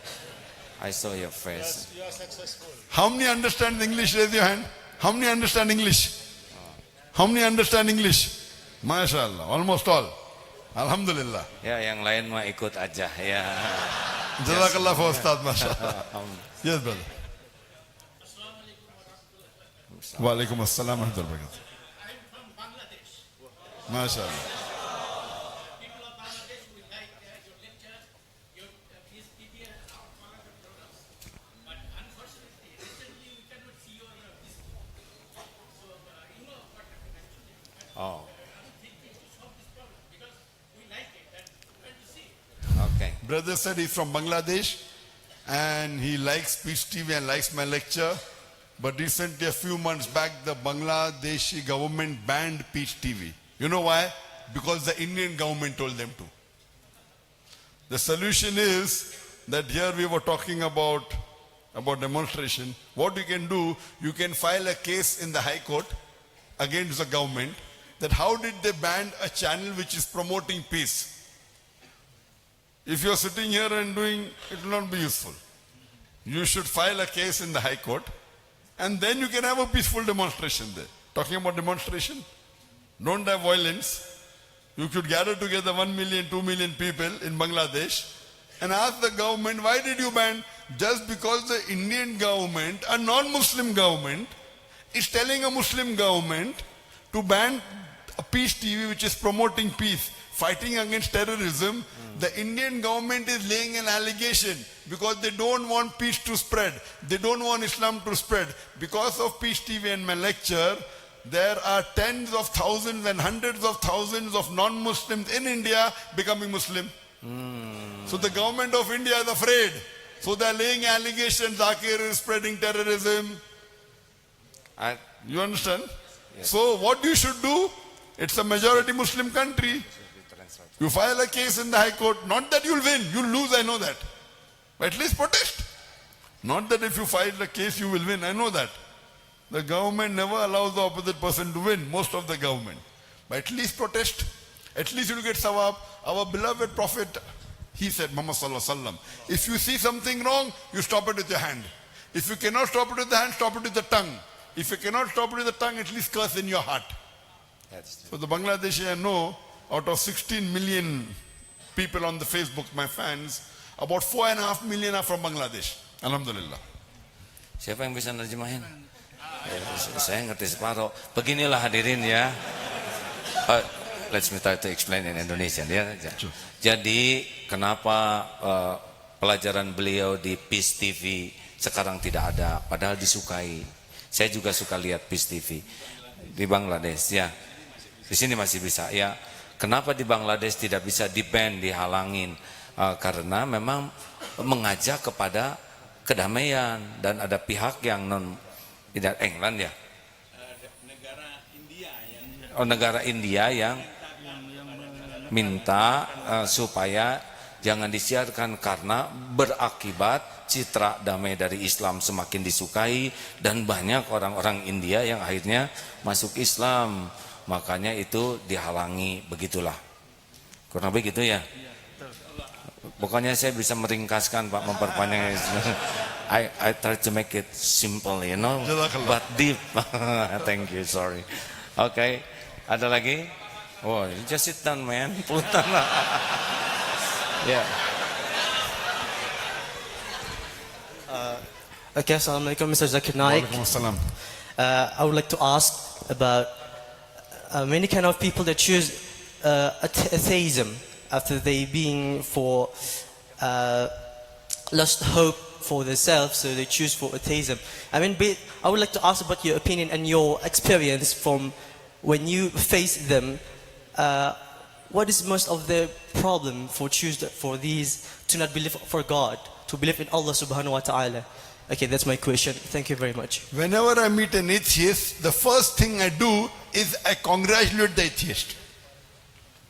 I saw your face. You are successful. How many understand English? Raise your hand. How many understand English? How many understand English? MashaAllah. Almost all. Alhamdulillah. Ya, yang lain mah ikut aja, ya. Jazakallah for Ustaz, MashaAllah. Yes, brother. Waalaikumsalam wa rahmatullahi wa barakatuh. I'm from Bangladesh. MashaAllah. People of Bangladesh will like your lecture, your peace PBS, programs. But unfortunately, recently we cannot see your peace. So you know what happened. Oh, I'm thinking to solve this problem because we like it and we want to see. okay. Brother said he's from Bangladesh and he likes Peace TV and likes my lecture. But recently, a few months back, the Bangladeshi government banned Peace TV. You know why? Because the Indian government told them to. The solution is that here we were talking about demonstration. What you can do, you can file a case in the High Court against the government that how did they ban a channel which is promoting peace? If you are sitting here and doing, it will not be useful. You should file a case in the High Court and then you can have a peaceful demonstration there. Talking about demonstration, don't have violence. You could gather together 1 million, 2 million people in Bangladesh and ask the government, why did you ban? Just because the Indian government, a non-Muslim government, is telling a Muslim government to ban a Peace TV which is promoting peace, fighting against terrorism. The Indian government is laying an allegation because they don't want peace to spread. They don't want Islam to spread. Because of Peace TV and my lecture, there are tens of thousands and hundreds of thousands of non-Muslims in India becoming Muslim. So the government of India is afraid. So they are laying allegations, Zakir is spreading terrorism. You understand? Yes. So what you should do, it's a majority Muslim country. You file a case in the High Court, not that you'll win, you'll lose, I know that. But at least protest. Not that if you file a case you will win, I know that. The government never allows the opposite person to win, most of the government. But at least protest. At least you'll get sawab. Our beloved Prophet, he said, Muhammad Sallallahu Alaihi Wasallam, if you see something wrong, you stop it with your hand. If you cannot stop it with the hand, stop it with the tongue. If you cannot stop it with the tongue, at least curse in your heart. That's So the Bangladeshi I know, out of 16 million people on the Facebook, my fans, about 4.5 million are from Bangladesh. Alhamdulillah. Siapa yang bisa nerjemahin? Saya ngerti separuh. Beginilah hadirin ya. Let me try to explain in Indonesian ya. Jadi kenapa pelajaran beliau di Peace TV sekarang tidak ada, padahal disukai. Saya juga suka lihat Peace TV di Bangladesh ya. Di sini masih bisa ya. Kenapa di Bangladesh tidak bisa di-ban, dihalangin? Karena memang mengajak kepada kedamaian dan ada pihak yang tidak England ya. Negara India yang minta supaya jangan disiarkan karena berakibat citra damai dari Islam semakin disukai dan banyak orang-orang India yang akhirnya masuk Islam, makanya itu dihalangi, begitulah kurang lebih gitu ya. Pokoknya saya bisa meringkaskan Pak, memperpanjang. I try to make it simple, you know, but deep. Thank you, sorry. Okay. Ada lagi? Oh, just sit down, man. Pulutan lah. Yeah. Okay, Assalamualaikum, Mr. Zakir Naik. Waalaikumsalam. I would like to ask about many kind of people that choose atheism after they being for lost hope for themselves, so they choose for atheism. I mean, I would like to ask about your opinion and your experience from when you face them. What is most of the problem for these to not believe for God, to believe in Allah subhanahu wa ta'ala? Okay, that's my question. Thank you very much. Whenever I meet an atheist, the first thing I do is I congratulate the atheist.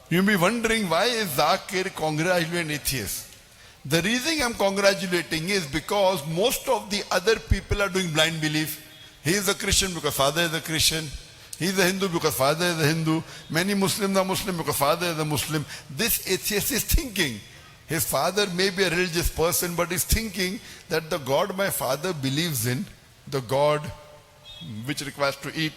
You'll be wondering, why is Zakir congratulating atheists? The reason I'm congratulating is because most of the other people are doing blind belief. He is a Christian because father is a Christian. He is a Hindu because father is a Hindu. Many Muslims are Muslim because father is a Muslim. This atheist is thinking. His father may be a religious person, but he's thinking that the God my father believes in, the God which requires to eat,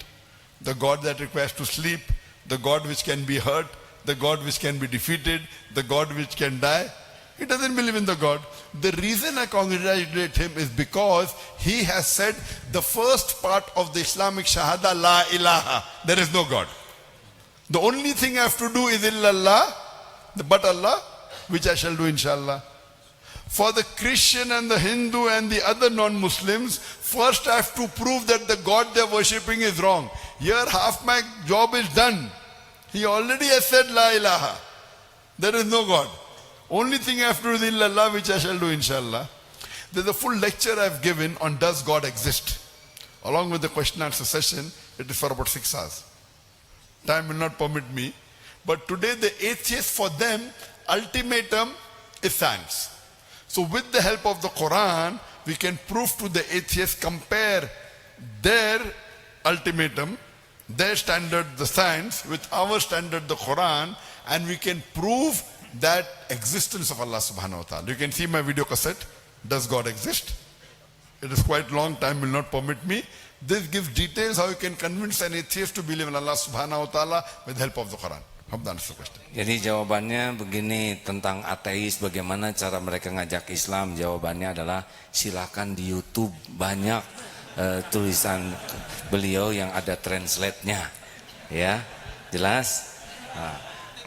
the God that requires to sleep, the God which can be hurt, the God which can be defeated, the God which can die. He doesn't believe in the God. The reason I congratulate him is because he has said the first part of the Islamic Shahada, La ilaha, there is no God. The only thing I have to do is illallah, but Allah, which I shall do inshallah. For the Christian and the Hindu and the other non-Muslims, first I have to prove that the God they are worshipping is wrong. Here half my job is done. He already has said La ilaha. There is no God. Only thing I have to do is illallah, which I shall do inshallah. There's a full lecture I've given on does God exist. Along with the question and answer session, it is for about 6 hours. Time will not permit me. But today the atheists, for them, ultimatum is science. So with the help of the Quran, we can prove to the atheists, compare their ultimatum, their standard, the science, with our standard, the Quran, and we can prove that existence of Allah subhanahu wa ta'ala. You can see my video cassette, Does God Exist? It is quite long, time will not permit me. This gives details how you can convince an atheist to believe in Allah subhanahu wa ta'ala with the help of the Quran. Hope that answers the question. Jadi jawabannya begini tentang ateis, bagaimana cara mereka ngajak Islam. Jawabannya adalah silakan di YouTube, banyak tulisan beliau yang ada translate-nya. Ya, jelas?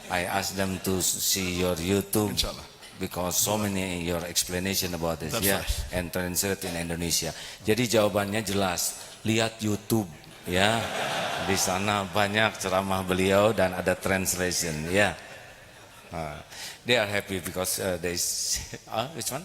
I ask them to see your YouTube, Inshallah. because so many your explanation about this. That's Yeah, right. and translate in Indonesia. Jadi jawabannya jelas, lihat YouTube ya. Di sana banyak ceramah beliau dan ada translation ya. They are happy because they which one?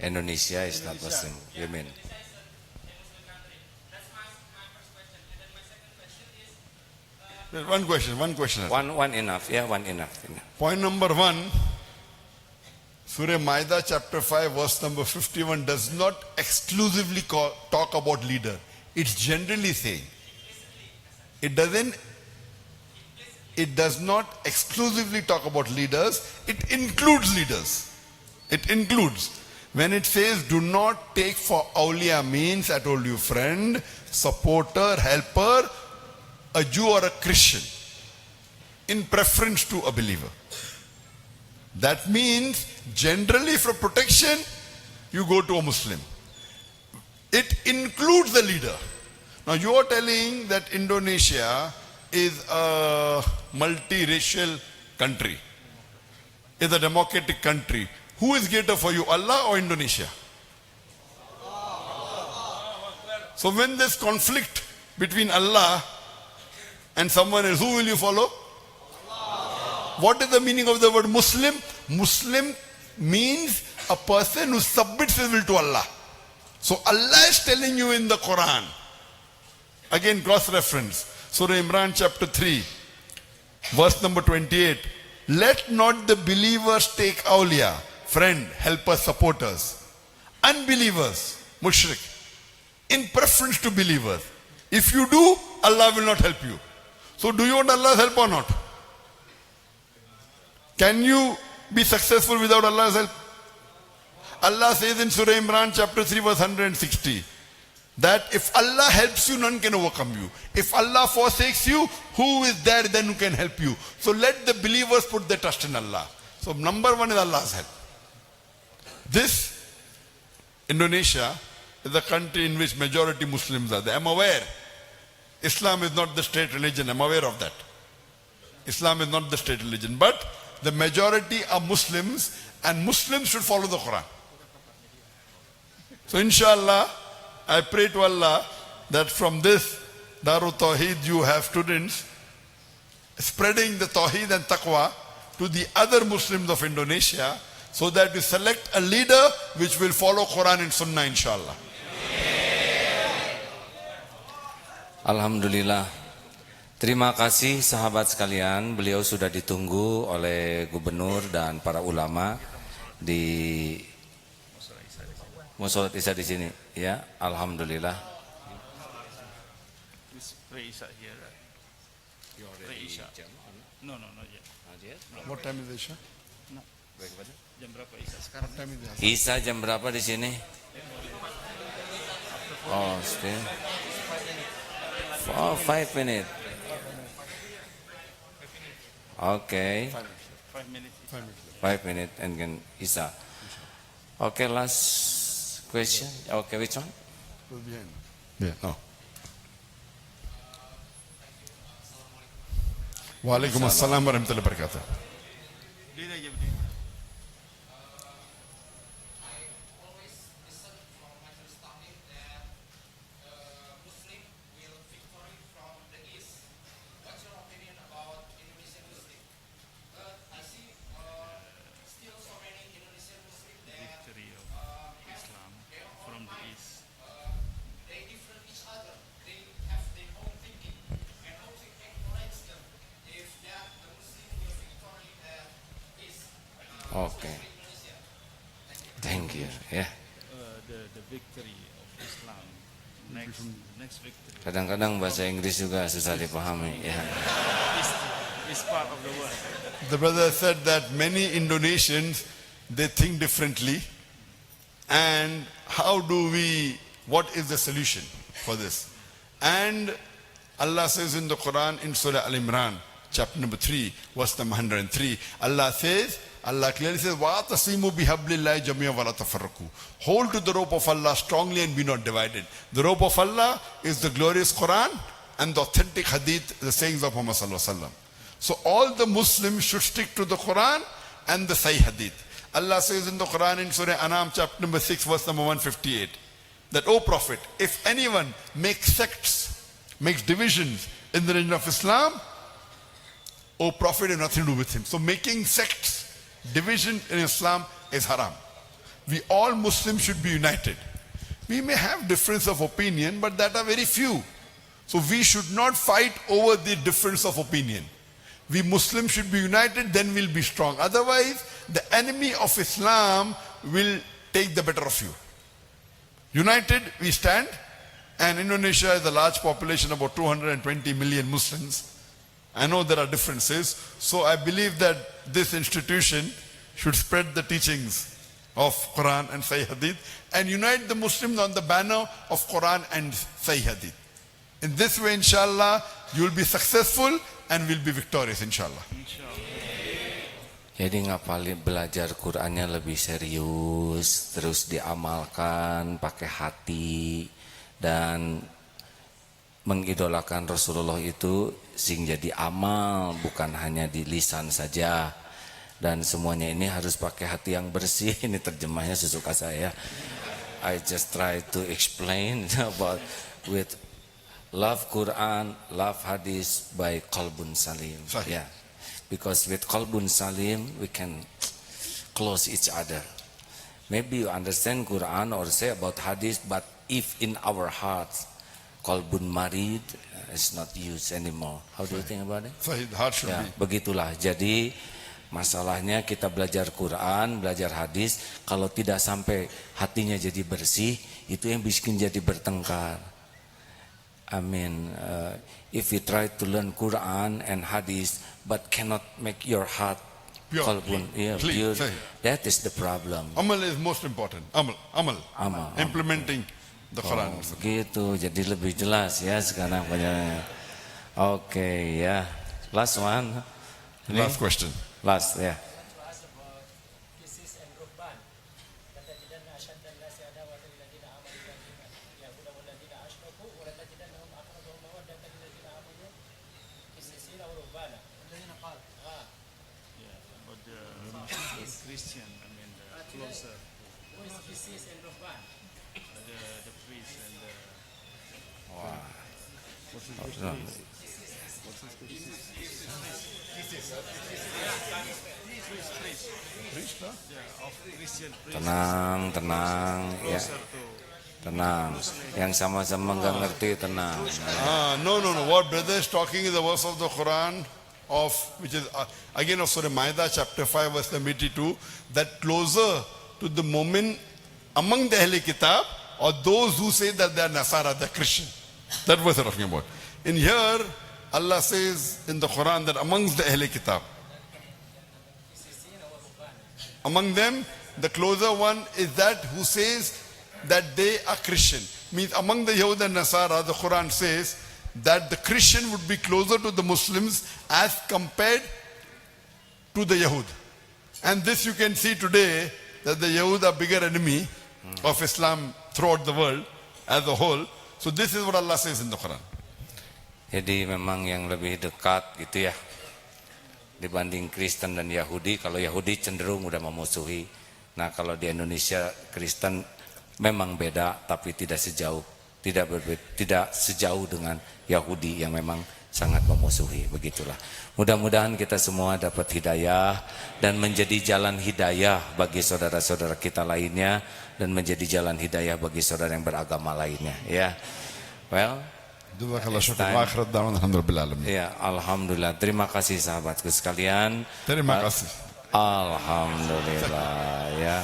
Indonesia is not Muslim. You mean? One question. One enough. Yeah, one enough. Point number one, Surah Maida chapter 5 verse number 51 does not exclusively talk about leader. It's generally saying. It does not exclusively talk about leaders. It includes leaders. It includes. When it says do not take for awliya means, I told you, friend, supporter, helper, a Jew or a Christian in preference to a believer. That means generally for protection, you go to a Muslim. It includes the leader. Now you are telling that Indonesia is a multiracial country, is a democratic country. Who is greater for you, Allah or Indonesia? So when there's conflict between Allah and someone else, who will you follow? What is the meaning of the word Muslim? Muslim means a person who submits his will to Allah. So Allah is telling you in the Quran, again cross-reference, Surah Imran chapter 3, verse number 28, let not the believers take awliya, friend, helpers, supporters, unbelievers, mushrik, in preference to believers. If you do, Allah will not help you. So do you want Allah's help or not? Can you be successful without Allah's help? Allah says in Surah Imran chapter 3 verse 160 that if Allah helps you, none can overcome you. If Allah forsakes you, who is there then who can help you? So let the believers put their trust in Allah. So number one is Allah's help. This Indonesia is a country in which majority Muslims are there. I'm aware. Islam is not the state religion. I'm aware of that. Islam is not the state religion. But the majority are Muslims and Muslims should follow the Quran. So inshallah, I pray to Allah that from this Darut Tawheed you have students spreading the Tawheed and Taqwa to the other Muslims of Indonesia so that you select a leader which will follow Quran and Sunnah inshallah. Alhamdulillah. Terima kasih sahabat sekalian, beliau sudah ditunggu oleh gubernur dan para ulama di Musolat Isya di sini, ya. Alhamdulillah. What time is Isya? Isya jam berapa di sini? Oh, still. Oh, 5 minutes. Okay. 5 minutes and then Isya. Okay, last question. Okay, which one? Yeah, no. Waalaikumsalam warahmatullahi wabarakatuh. Okay. Thank you. Yeah. The victory of Islam. Next victory. Kadang-kadang bahasa Inggris juga susah dipahami. Ya. Is part of the world. The brother said that many Indonesians, they think differently. And how do we, what is the solution for this? And Allah says in the Quran in Surah Al-Imran, chapter number 3, verse number 103, Allah clearly says, وَاعْتَصِمُوا بِحَبْلِ اللَّهِ جَمِيعًا وَلَا تَفَرَّقُوا. Hold to the rope of Allah strongly and be not divided. The rope of Allah is the glorious Quran and the authentic hadith, the sayings of Muhammad sallallahu alaihi wasallam. So all the Muslims should stick to the Quran and the Sahih hadith. Allah says in the Quran in Surah Anam chapter number 6 verse number 158 that, O Prophet, if anyone makes sects, makes divisions in the religion of Islam, O Prophet, have nothing to do with him. So making sects, division in Islam is haram. We all Muslims should be united. We may have difference of opinion, but that are very few. So we should not fight over the difference of opinion. We Muslims should be united, then we'll be strong. Otherwise, the enemy of Islam will take the better of you. United, we stand. And Indonesia is a large population, about 220 million Muslims. I know there are differences. So I believe that this institution should spread the teachings of Quran and Sahih Hadith and unite the Muslims on the banner of Quran and Sahih Hadith. In this way, inshallah, you will be successful and will be victorious, inshallah. Jadi ngapalin belajar Qurannya lebih serius, terus diamalkan pakai hati dan mengidolakan Rasulullah itu sing jadi amal, bukan hanya di lisan saja. Dan semuanya ini harus pakai hati yang bersih. Ini terjemahnya sesuka saya. I just try to explain about with love Quran, love Hadith by Qalbun Salim. Sahih. Yeah. Because with Qalbun Salim we can close each other. Maybe you understand Quran or say about Hadith, but if in our hearts Qalbun Marid is not used anymore. How do you think about it? Sahih, the heart should Ya, be. begitulah. Jadi masalahnya kita belajar Quran, belajar hadis, kalau tidak sampai hatinya jadi bersih, itu yang bikin jadi bertengkar. I mean, if we try to learn Quran and hadis, but cannot make your heart Pure, qalbun, clean, pure, sahih. that is the problem. Amal is most important. Amal. Implementing the Quran. Begitu, jadi lebih jelas ya sekarang penjelasannya. Oke, ya. Last one. Ini? Last question. Last, ya. But the Christian, I mean, the closer, the priest and the of Christian priest Tenang, ya. closer to Tenang. Yang sama-sama nggak ngerti tenang. No. What brother is talking is the verse of the Quran of, which is again of Surah Maida chapter 5 verse 72, that closer to the moment among the Ahli Kitab or those who say that they are Nasara, they are Christian. That verse they're talking about. In here, Allah says in the Quran that amongst the Ahli Kitab, among them, the closer one is that who says that they are Christian. Means among the Yahud and Nasara, the Quran says that the Christian would be closer to the Muslims as compared to the Yahud. And this you can see today, that the Yahud are bigger enemy of Islam throughout the world as a whole. So this is what Allah says in the Quran. Jadi memang yang lebih dekat gitu ya dibanding Kristen dan Yahudi. Kalau Yahudi cenderung udah memusuhi. Nah kalau di Indonesia Kristen memang beda, tapi tidak sejauh dengan Yahudi yang memang sangat memusuhi. Begitulah. Mudah-mudahan kita semua dapat hidayah dan menjadi jalan hidayah bagi saudara-saudara kita lainnya dan menjadi jalan hidayah bagi saudara yang beragama lainnya. Ya, well. Ya, alhamdulillah. Terima kasih sahabatku sekalian. Terima kasih. Alhamdulillah ya.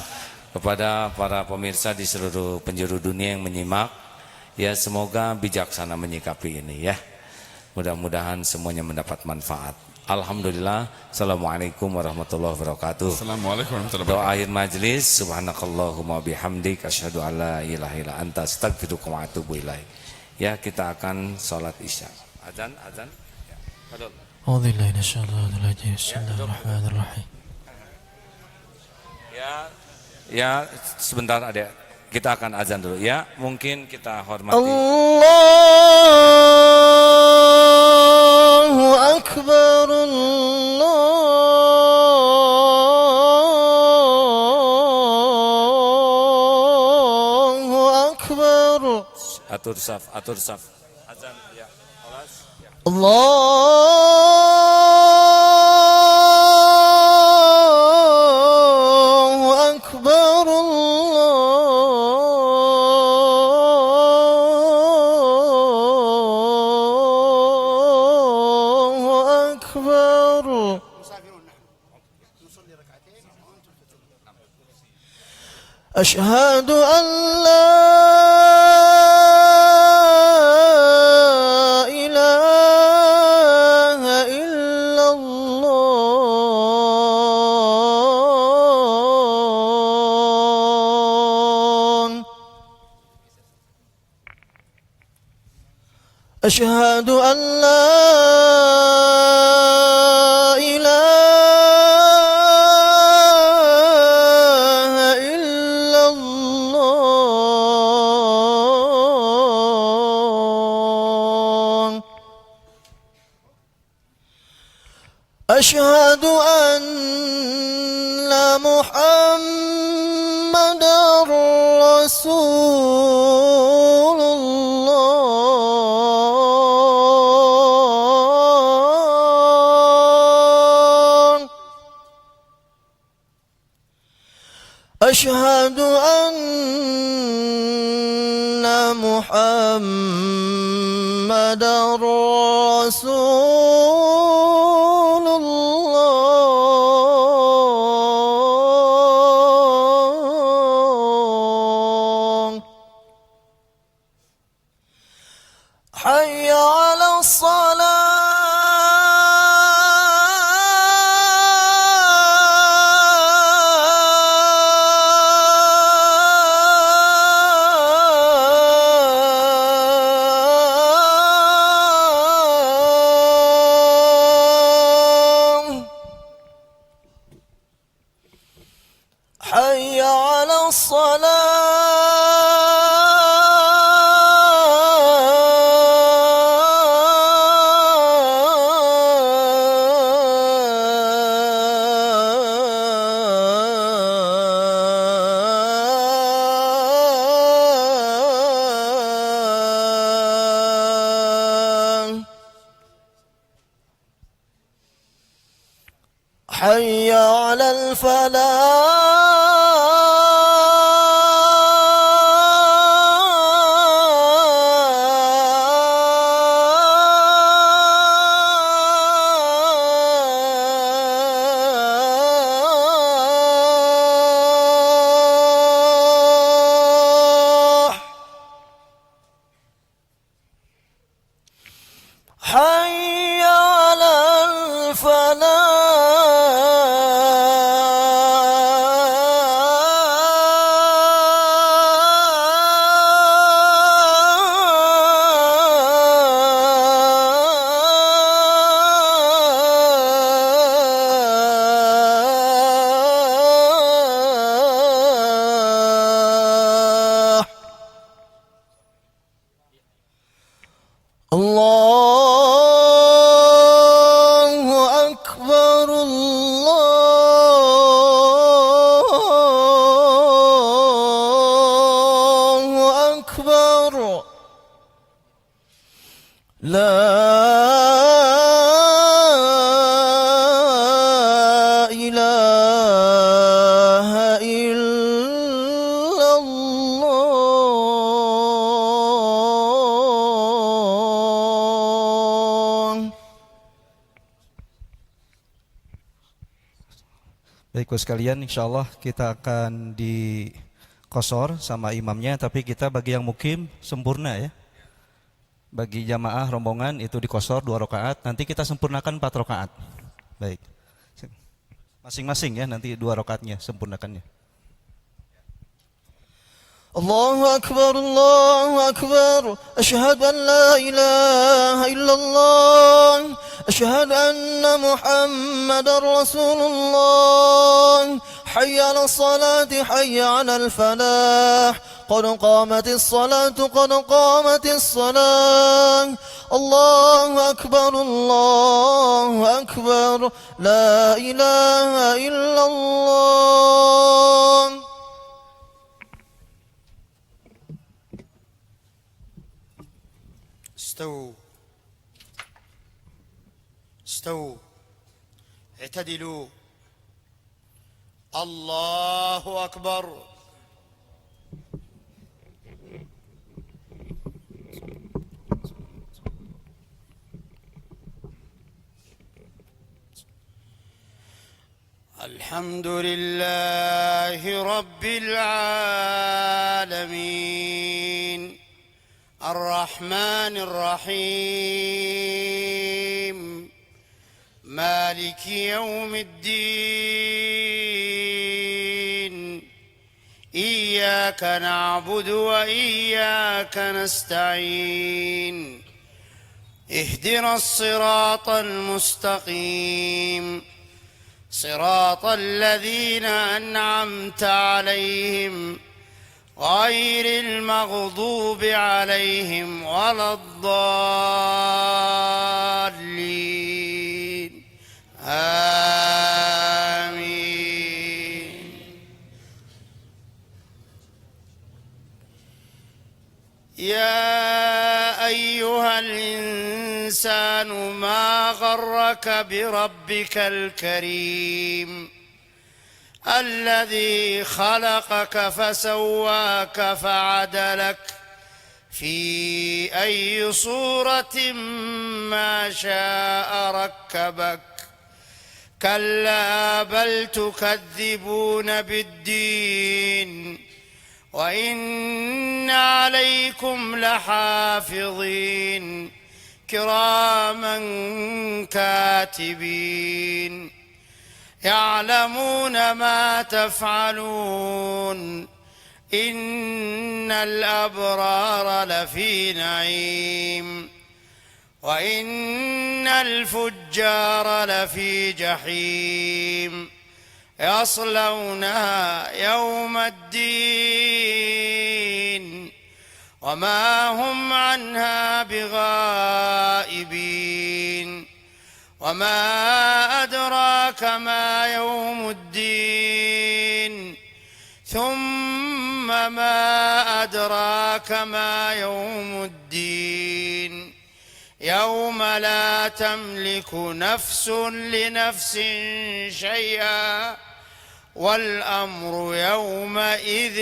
Kepada para pemirsa di seluruh penjuru dunia yang menyimak, ya semoga bijaksana menyikapi ini ya. Mudah-mudahan semuanya mendapat manfaat. Alhamdulillah. Assalamualaikum warahmatullahi wabarakatuh. Assalamualaikum warahmatullahi Doa wabarakatuh. akhir majlis. Subhanakallahumma bihamdik asyhadu an la ilaha illa anta astaghfiruka wa atubu ilaik. Ya, kita akan sholat isya. Azan. Ya. Fadol. أعوذ بالله من الشيطان الرجيم بسم الله الرحمن الرحيم Ya, sebentar Adek. Kita akan azan dulu ya. Mungkin kita hormati. الله أكبر الله أكبر Atur saf. Azan ya. Alas ya. الله أكبر الله أكبر أشهد أن لا إله إلا الله أشهد أن لا إله إلا الله أشهد أن محمدا رسول الله أشهد أن محمدا رسول الله حي على الصلاة حي على الصلاة حي على الفلاح حي على الفلاح الله أكبر الله أكبر لا إله إلا الله Baik, Bapak sekalian, insya Allah kita akan dikosor sama imamnya, tapi kita bagi yang mukim sempurna ya. Bagi jamaah rombongan itu dikosor 2 rakaat, nanti kita sempurnakan 4 rakaat. Baik, masing-masing ya, nanti 2 rakaatnya sempurnakannya. الله أكبر أشهد أن لا إله إلا الله أشهد أن محمد رسول الله حي على الصلاة حي على الفلاح قد قامت الصلاة قد قامت الصلاة الله أكبر لا إله إلا الله استووا اعتدلوا الله أكبر الحمد الحمد لله رب العالمين الرحمن الرحيم مالك يوم الدين إياك نعبد وإياك نستعين اهدنا الصراط المستقيم صراط الذين أنعمت عليهم غير المغضوب عليهم ولا الضالين آمين. يا أيها الإنسان ما غرك بربك الكريم الذي خلقك فسواك فعدلك في أي صورة ما شاء ركبك كلا بل تكذبون بالدين وإن عليكم لحافظين كراما كاتبين يعلمون ما تفعلون إن الأبرار لفي نعيم وإن الفجار لفي جحيم يصلونها يوم الدين وما هم عنها بغائبين وما أدراك ما يوم الدين ثم ما أدراك ما يوم الدين يوم لا تملك نفس لنفس شيئا والأمر يومئذ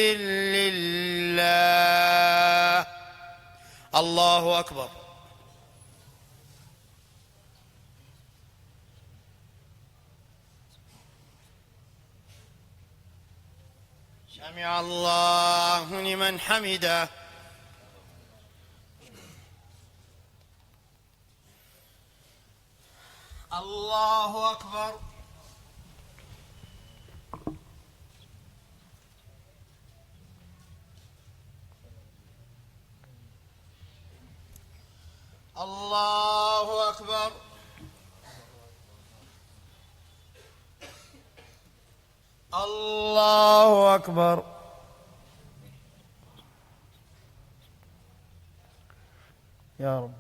لله. الله أكبر. سمع الله لمن حمده. الله أكبر. الله أكبر. الله أكبر. يا رب.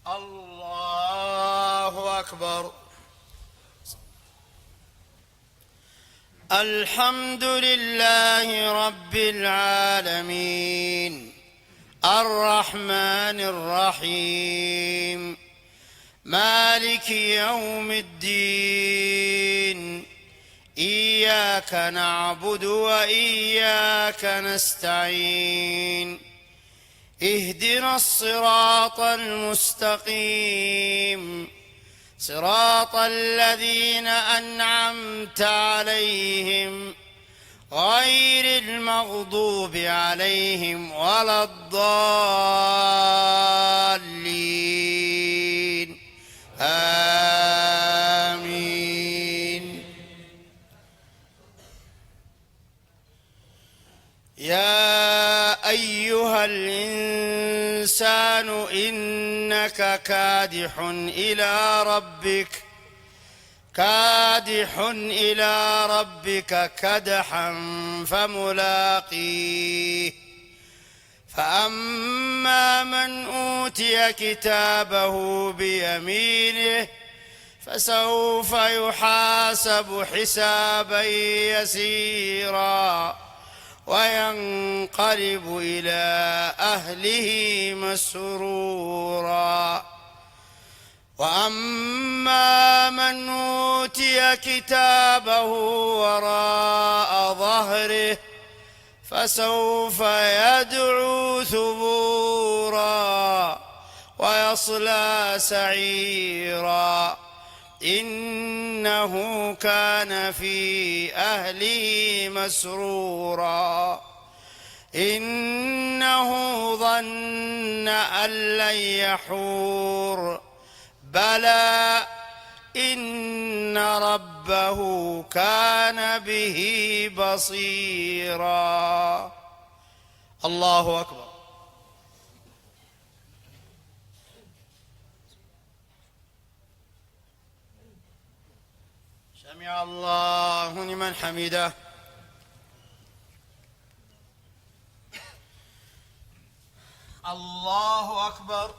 الله أكبر. الحمد لله رب العالمين الرحمن الرحيم مالك يوم الدين إياك نعبد وإياك نستعين اهدنا الصراط المستقيم صراط الذين أنعمت عليهم غير المغضوب عليهم ولا الضالين آمين. يا أيها الإنسان إنك كادح إلى ربك كدحا فملاقيه فأما من أوتي كتابه بيمينه فسوف يحاسب حسابا يسيرا وينقلب إلى أهله مسرورا وأما من أوتي كتابه وراء ظهره فسوف يدعو ثبورا ويصلى سعيرا إنه كان في أهله مسرورا إنه ظن أن لن يحور بلى إن ربه كان به بصيرا الله أكبر سمع الله لمن حمده الله أكبر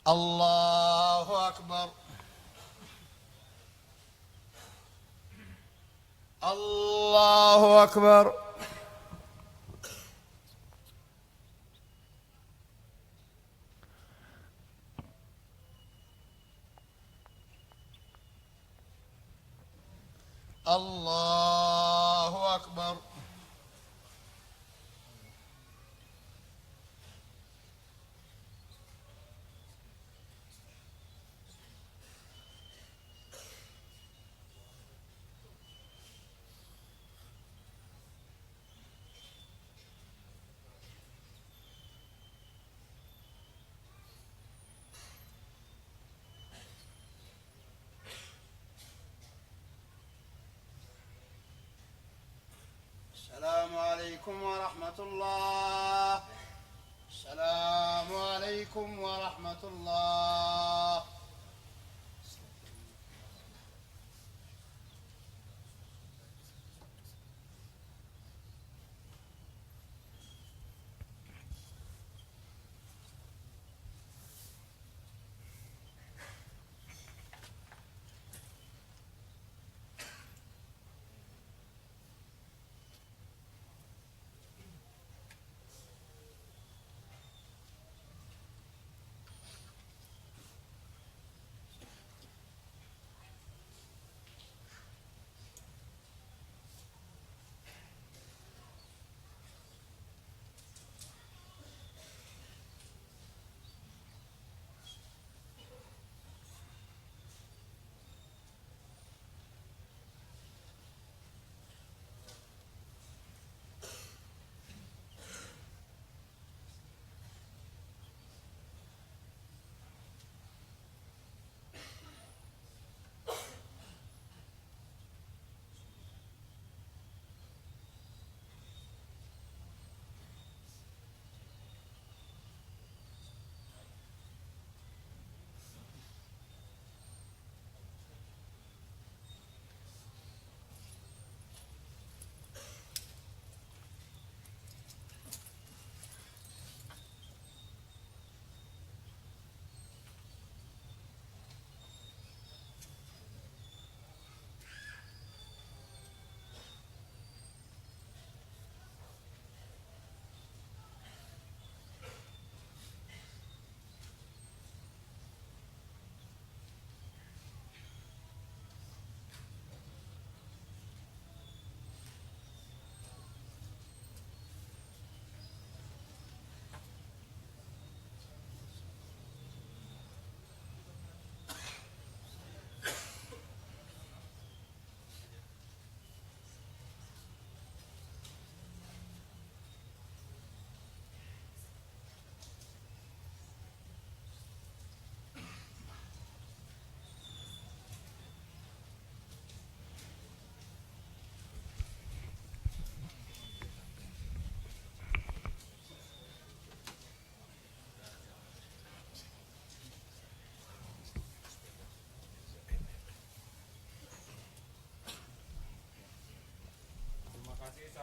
الله أكبر الله أكبر الله أكبر السلام عليكم ورحمة الله السلام عليكم ورحمة الله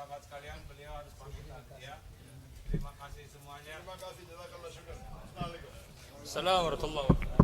sahabat sekalian, beliau harus pamitan ya. Terima kasih semuanya. Terima kasih. Jazakallah syukur. Assalamualaikum warahmatullahi wabarakatuh.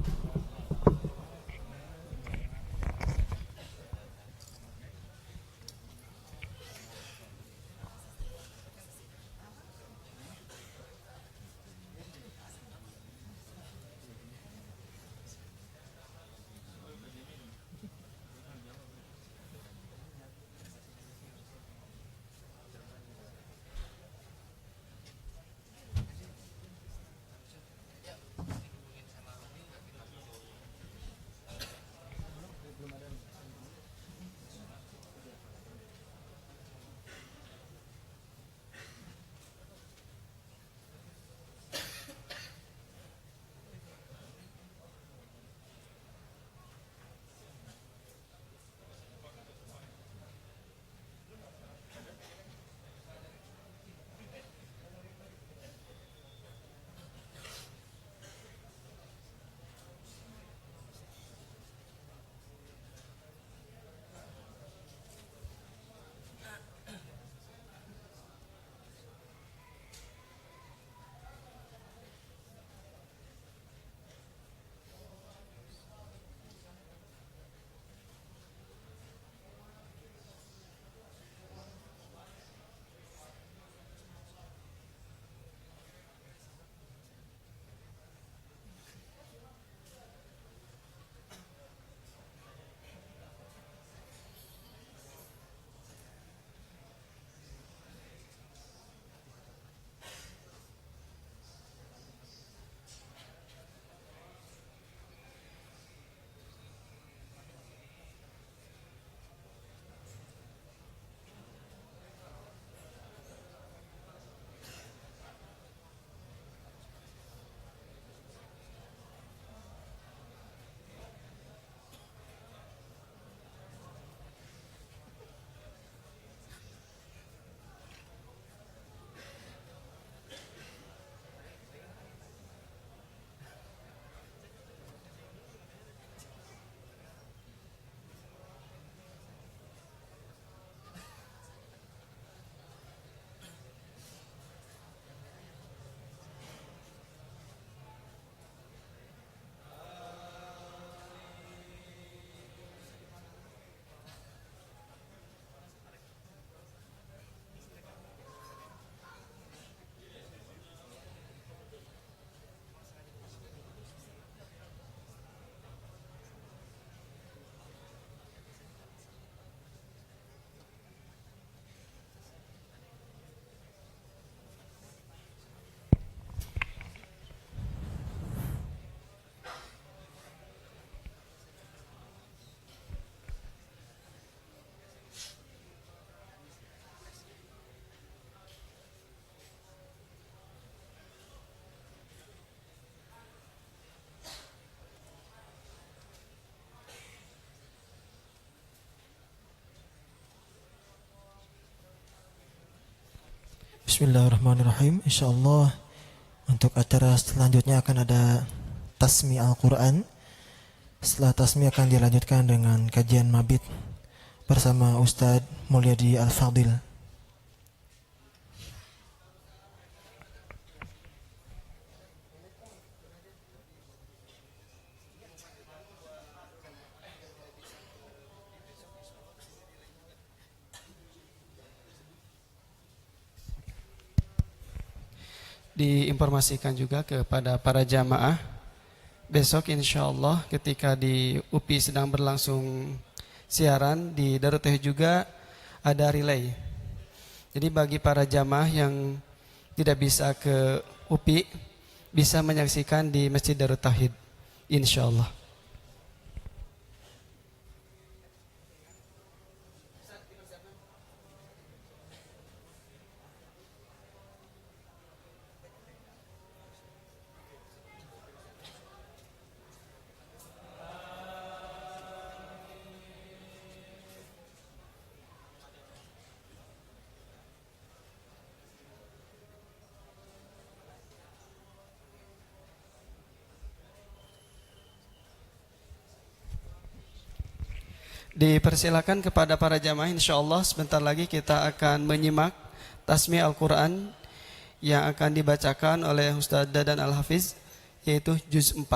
Bismillahirrahmanirrahim. Insyaallah untuk acara selanjutnya akan ada tasmi Al-Quran. Setelah tasmi akan dilanjutkan dengan kajian mabit bersama Ustadz Mulyadi Al-Fadil. Diinformasikan juga kepada para jamaah, besok insya Allah ketika di UPI sedang berlangsung siaran, di Darut Tauhid juga ada relay. Jadi bagi para jamaah yang tidak bisa ke UPI, bisa menyaksikan di Masjid Darut Tauhid insya Allah. Dipersilakan kepada para jamaah, insyaallah sebentar lagi kita akan menyimak tasmi Al-Quran yang akan dibacakan oleh Ustadz Dadan Al-Hafiz, yaitu juz 4.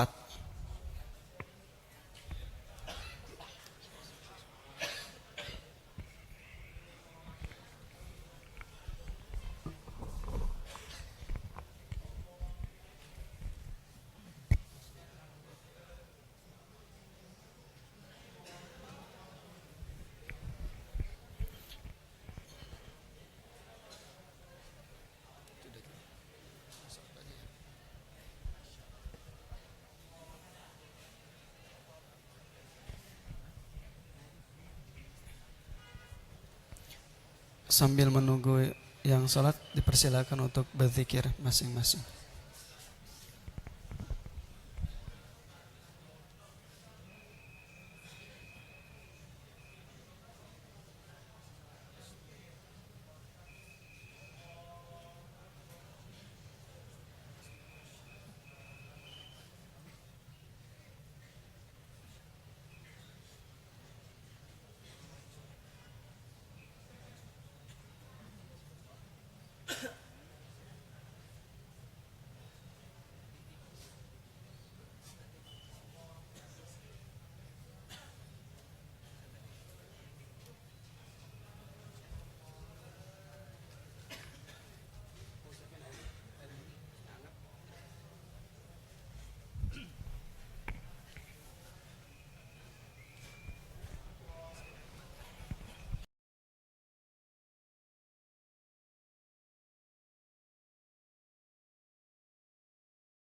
Sambil menunggu yang sholat, dipersilakan untuk berzikir masing-masing.